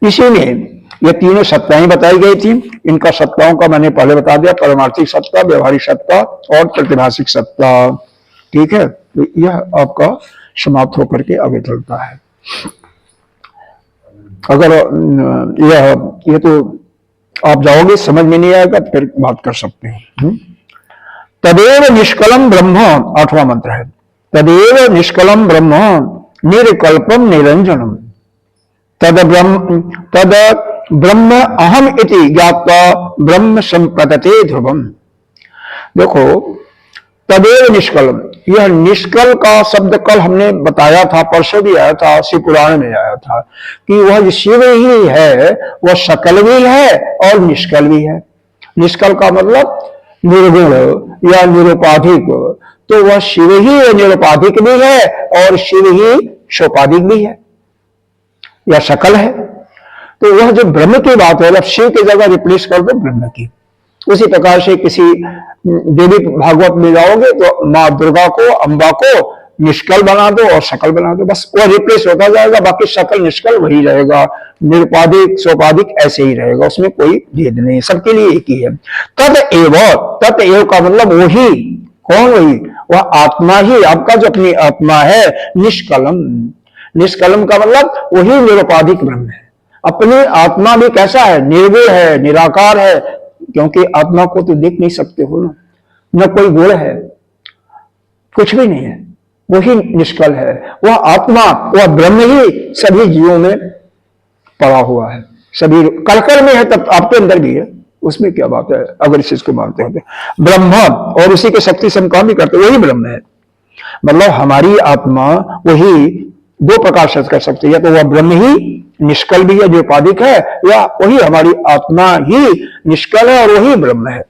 इसीलिए ये तीनों सत्ताएं बताई गई थी। इनका सत्ताओं का मैंने पहले बता दिया, परमार्थिक सत्ता, व्यवहारिक सत्ता और प्रतिभाषिक सत्ता। ठीक है, तो यह आपका समाप्त होकर के आगे चलता है। अगर यह तो आप जाओगे, समझ में नहीं आएगा, फिर बात कर सकते हैं। तदेव निष्कलम ब्रह्म, 8वां मंत्र है। तदेव निष्कलम ब्रह्म निर्कल्पम निरंजनम तद ब्रह्म अहम इति ज्ञात्वा ब्रह्म संपतते ध्रुवम। देखो, तदेव निष्कलम, यह निष्कल का शब्द कल हमने बताया था, परसों भी आया था, शिव पुराण में आया था कि वह शिव ही है, वह सकल भी है और निष्कल भी है। निष्कल का मतलब निर्गुण या निरुपाधिक, तो वह शिव ही निरुपाधिक भी है और शिव ही सोपाधिक भी है या सकल है। तो वह जो ब्रह्म की बात है, शिव की जगह रिप्लेस कर दो ब्रह्म की। उसी प्रकार से किसी देवी भागवत में जाओगे तो माँ दुर्गा को, अम्बा को निष्कल बना दो और सकल बना दो, बस वो रिप्लेस होता जाएगा। बाकी सकल निष्कल वही रहेगा, निरुपाधिक सोपाधिक ऐसे ही रहेगा, उसमें कोई भेद नहीं, सबके लिए एक ही है। तत एव का मतलब वही, कौन वही? वह आत्मा ही, आपका जो अपनी आत्मा है, निष्कलम। निष्कलम का मतलब वही निरुपाधिक ब्रह्म है। अपनी आत्मा भी कैसा है? निर्गुण है, निराकार है, क्योंकि आत्मा को तो देख नहीं सकते हो ना, न कोई गुण है, कुछ भी नहीं है, वही निष्कल है। वह आत्मा, वह ब्रह्म ही सभी जीवों में पड़ा हुआ है, सभी कलकल में है, तब आपके अंदर भी है। उसमें क्या बात है अगर इस चीज को मानते होते। ब्रह्म और उसी के शक्ति से हम काम भी करते, वही ब्रह्म है। मतलब हमारी आत्मा वही दो प्रकार से कर सकती है, या तो वह ब्रह्म ही निष्कल भी है जो उपाधिक है, या वही हमारी आत्मा ही निष्कल है और वही ब्रह्म है।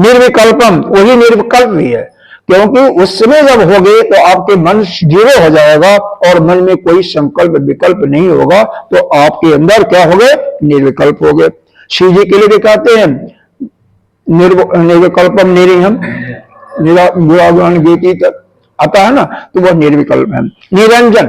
निर्विकल्पम, वही निर्विकल्प भी है, क्योंकि उस समय जब होगे तो आपके मन जीरो हो जाएगा और मन में कोई संकल्प विकल्प नहीं होगा, तो आपके अंदर क्या हो गए, निर्विकल्प हो गए। शिव जी के लिए भी कहते हैं निर्विकल्पम निरीहम निरागुण गीति तक आता है ना, तो वह निर्विकल्प है। निरंजन,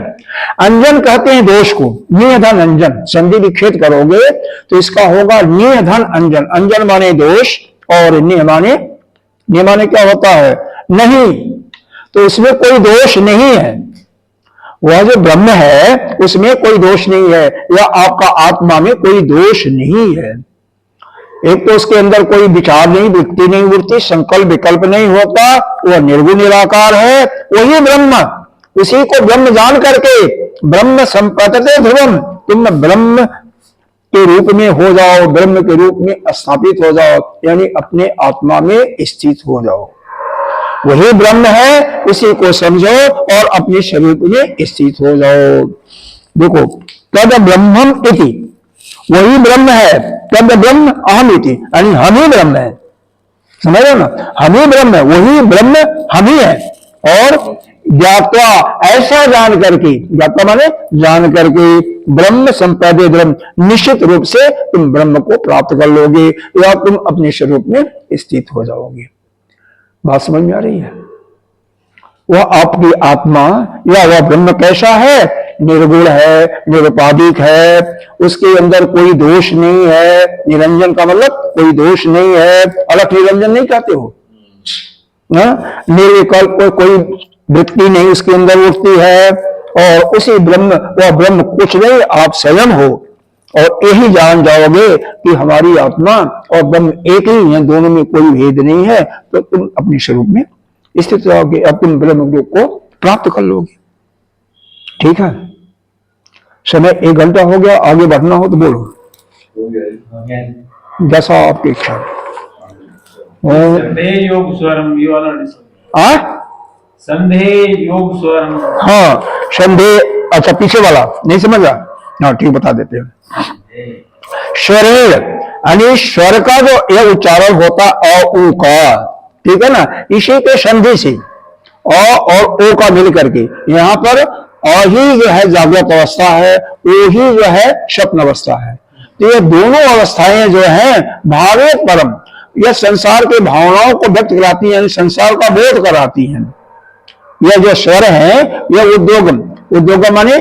अंजन कहते हैं दोष को, निधन अंजन, संधि विच्छेद करोगे तो इसका होगा निधन अंजन। अंजन माने दोष और निह माने क्या होता है, नहीं, तो उसमें कोई दोष नहीं है। वह जो ब्रह्म है उसमें कोई दोष नहीं है, या आपका आत्मा में कोई दोष नहीं है। एक तो उसके अंदर कोई विचार नहीं, वृत्ति नहीं उठती, संकल्प विकल्प नहीं होता, वह निर्गुण निराकार है, वही ब्रह्म। उसी को ब्रह्म जान करके ब्रह्म संपतते ध्रुवम, तुम ब्रह्म के रूप में हो जाओ, ब्रह्म के रूप में स्थापित हो जाओ, यानी अपने आत्मा में स्थित हो जाओ। वही ब्रह्म है, उसी को समझो और अपने स्वरूप में स्थित हो जाओ। देखो, तद ब्रह्मम इति, वही ब्रह्म है, तद ब्रह्म अहम इति, यानी हम ही ब्रह्म है। समझ रहे ना, हम ही ब्रह्म है, वही ब्रह्म हम ही है। और ज्ञात्वा, ऐसा जान करके, ज्ञात्वा माने जान करके, ब्रह्म संपदे ब्रह्म, निश्चित रूप से तुम ब्रह्म को प्राप्त कर लोगे या तुम अपने स्वरूप में स्थित हो जाओगे। बात समझ में आ रही है? वह आपकी आत्मा या वह ब्रह्म कैसा है, निर्गुण है, निरुपाधिक है, उसके अंदर कोई दोष नहीं है। निरंजन का मतलब कोई दोष नहीं है, अलग निरंजन नहीं कहते हो, निर्विकल्प, कोई वृत्ति नहीं उसके अंदर उठती है, और उसी ब्रह्म, वह ब्रह्म कुछ नहीं, आप स्वयं हो। और यही जान जाओगे कि हमारी आत्मा और ब्रह्म एक ही है, दोनों में कोई भेद नहीं है, तो तुम अपने स्वरूप में स्थित रहोगे, अब तुम ब्रह्म को प्राप्त कर लोगे। ठीक है, समय 1 घंटा हो गया, आगे बढ़ना हो तो बोलो, जैसा आपकी इच्छा। योग स्वरम, ये वाला संदेह योग स्वरम, हाँ संदेह, अच्छा पीछे वाला नहीं समझा, हाँ ठीक बता देते हैं। शरीर यानी स्वर का जो यह उच्चारण होता अ उ का, ठीक है ना, इसी के संधि से अ और ओ का मिल करके यहाँ पर अ ही जो है जागृत अवस्था है, ओ ही जो है स्वप्न अवस्था है। तो ये दोनों अवस्थाएं जो है भावेत परम, यह संसार के भावनाओं को व्यक्त कराती हैं, संसार का बोध कराती हैं। यह जो स्वर है यह उद्योगम माने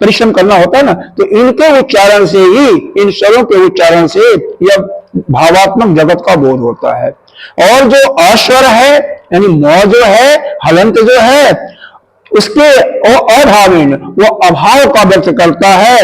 परिश्रम करना होता है ना, तो इनके उच्चारण से ही, इन स्वरों के उच्चारण से यह भावात्मक जगत का बोध होता है। और जो अस्वर है यानी म जो है, हलंत जो है, उसके अभावीन, वो अभाव का व्यक्त करता है,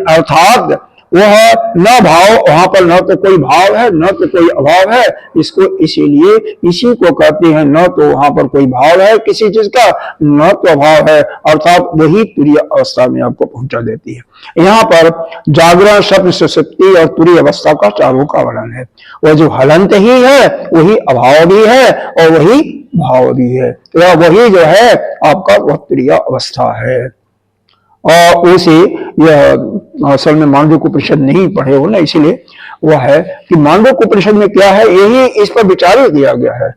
अर्थात वह न भाव, वहां पर न तो कोई भाव है न तो कोई अभाव है, इसको इसीलिए इसी को कहते हैं, न तो वहां पर कोई भाव है किसी चीज का, न तो अभाव है, अर्थात वही तुरीय अवस्था में आपको पहुंचा देती है। यहाँ पर जागरण, स्वप्न, सुषुप्ति और तुरीय अवस्था का चारों का वर्णन है। वह जो हलंत ही है वही अभाव भी है और वही भाव भी है, तो वही जो है आपका वह तुरीय अवस्था है। और उसे यह असल में मांडव्य उपनिषद नहीं पढ़े हो ना, इसीलिए वह है कि मांडव्य उपनिषद में क्या है, यही इस पर विचार किया गया है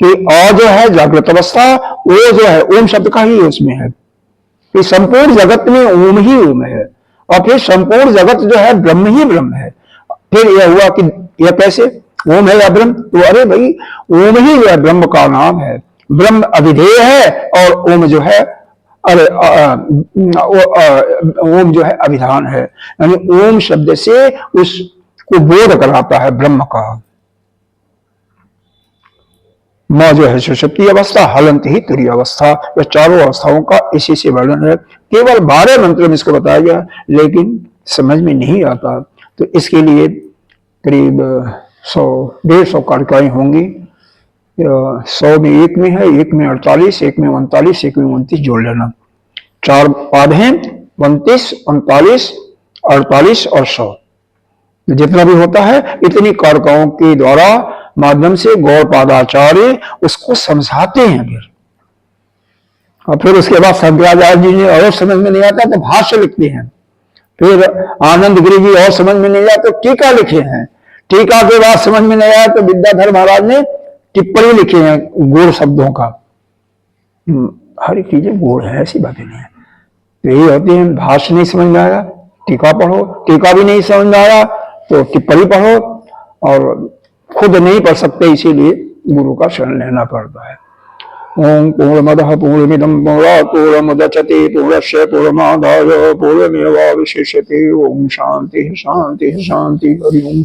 कि अ जो है जागृत अवस्था, वो जो है ओम शब्द का ही उसमें है कि संपूर्ण जगत में ओम ही ओम है, और फिर संपूर्ण जगत जो है ब्रह्म ही ब्रह्म है। फिर यह हुआ कि यह कैसे ओम है या ब्रह्म, तो अरे भाई ओम ही जो है ब्रह्म का नाम है, ब्रह्म अविधेय है और ओम जो है अरे ओम जो है अभिधान है, यानी ओम शब्द से उसको बोध कराता है ब्रह्म का। म जो है सुषुप्ति अवस्था, हलंत ही तुरीय अवस्था, यह चारों अवस्थाओं का इसी से वर्णन है। केवल 12 मंत्र में इसको बताया गया, लेकिन समझ में नहीं आता, तो इसके लिए करीब 100-150 कारिकाएं होंगी। 100 में एक में है, एक में 48, एक में 39, एक में 29 जोड़ लेना। 4 पाद हैं, 29, 39, 48 और 100। जितना भी होता है इतनी कारकों के द्वारा माध्यम से गौड़पादाचार्य उसको समझाते हैं फिर। और फिर उसके बाद शंकराचार्य जी ने और समझ में नहीं आता तो भाष्य लिखते हैं। फिर आनंद गिरी जी और समझ में नहीं आया तो टीका लिखे हैं। टीका के बाद समझ में नहीं आया तो विद्याधर महाराज ने टिप्पणी लिखी है गूढ़ शब्दों का। हर एक चीजें गूढ़ है, ऐसी बातें नहीं है। तो यही होती है, भाष्य नहीं समझ में आया टीका पढ़ो, टीका भी नहीं समझ में आया तो टिप्पणी पढ़ो, और खुद नहीं पढ़ सकते इसीलिए गुरु का शरण लेना पड़ता है। ओम पूर्णमदः पूर्णमिदं पूर्णात् पूर्णमुदच्यते पूर्णस्य पूर्णमादाय पूर्णमेवावशिष्यते। ओम शांति शांति शांति। हरि ओम।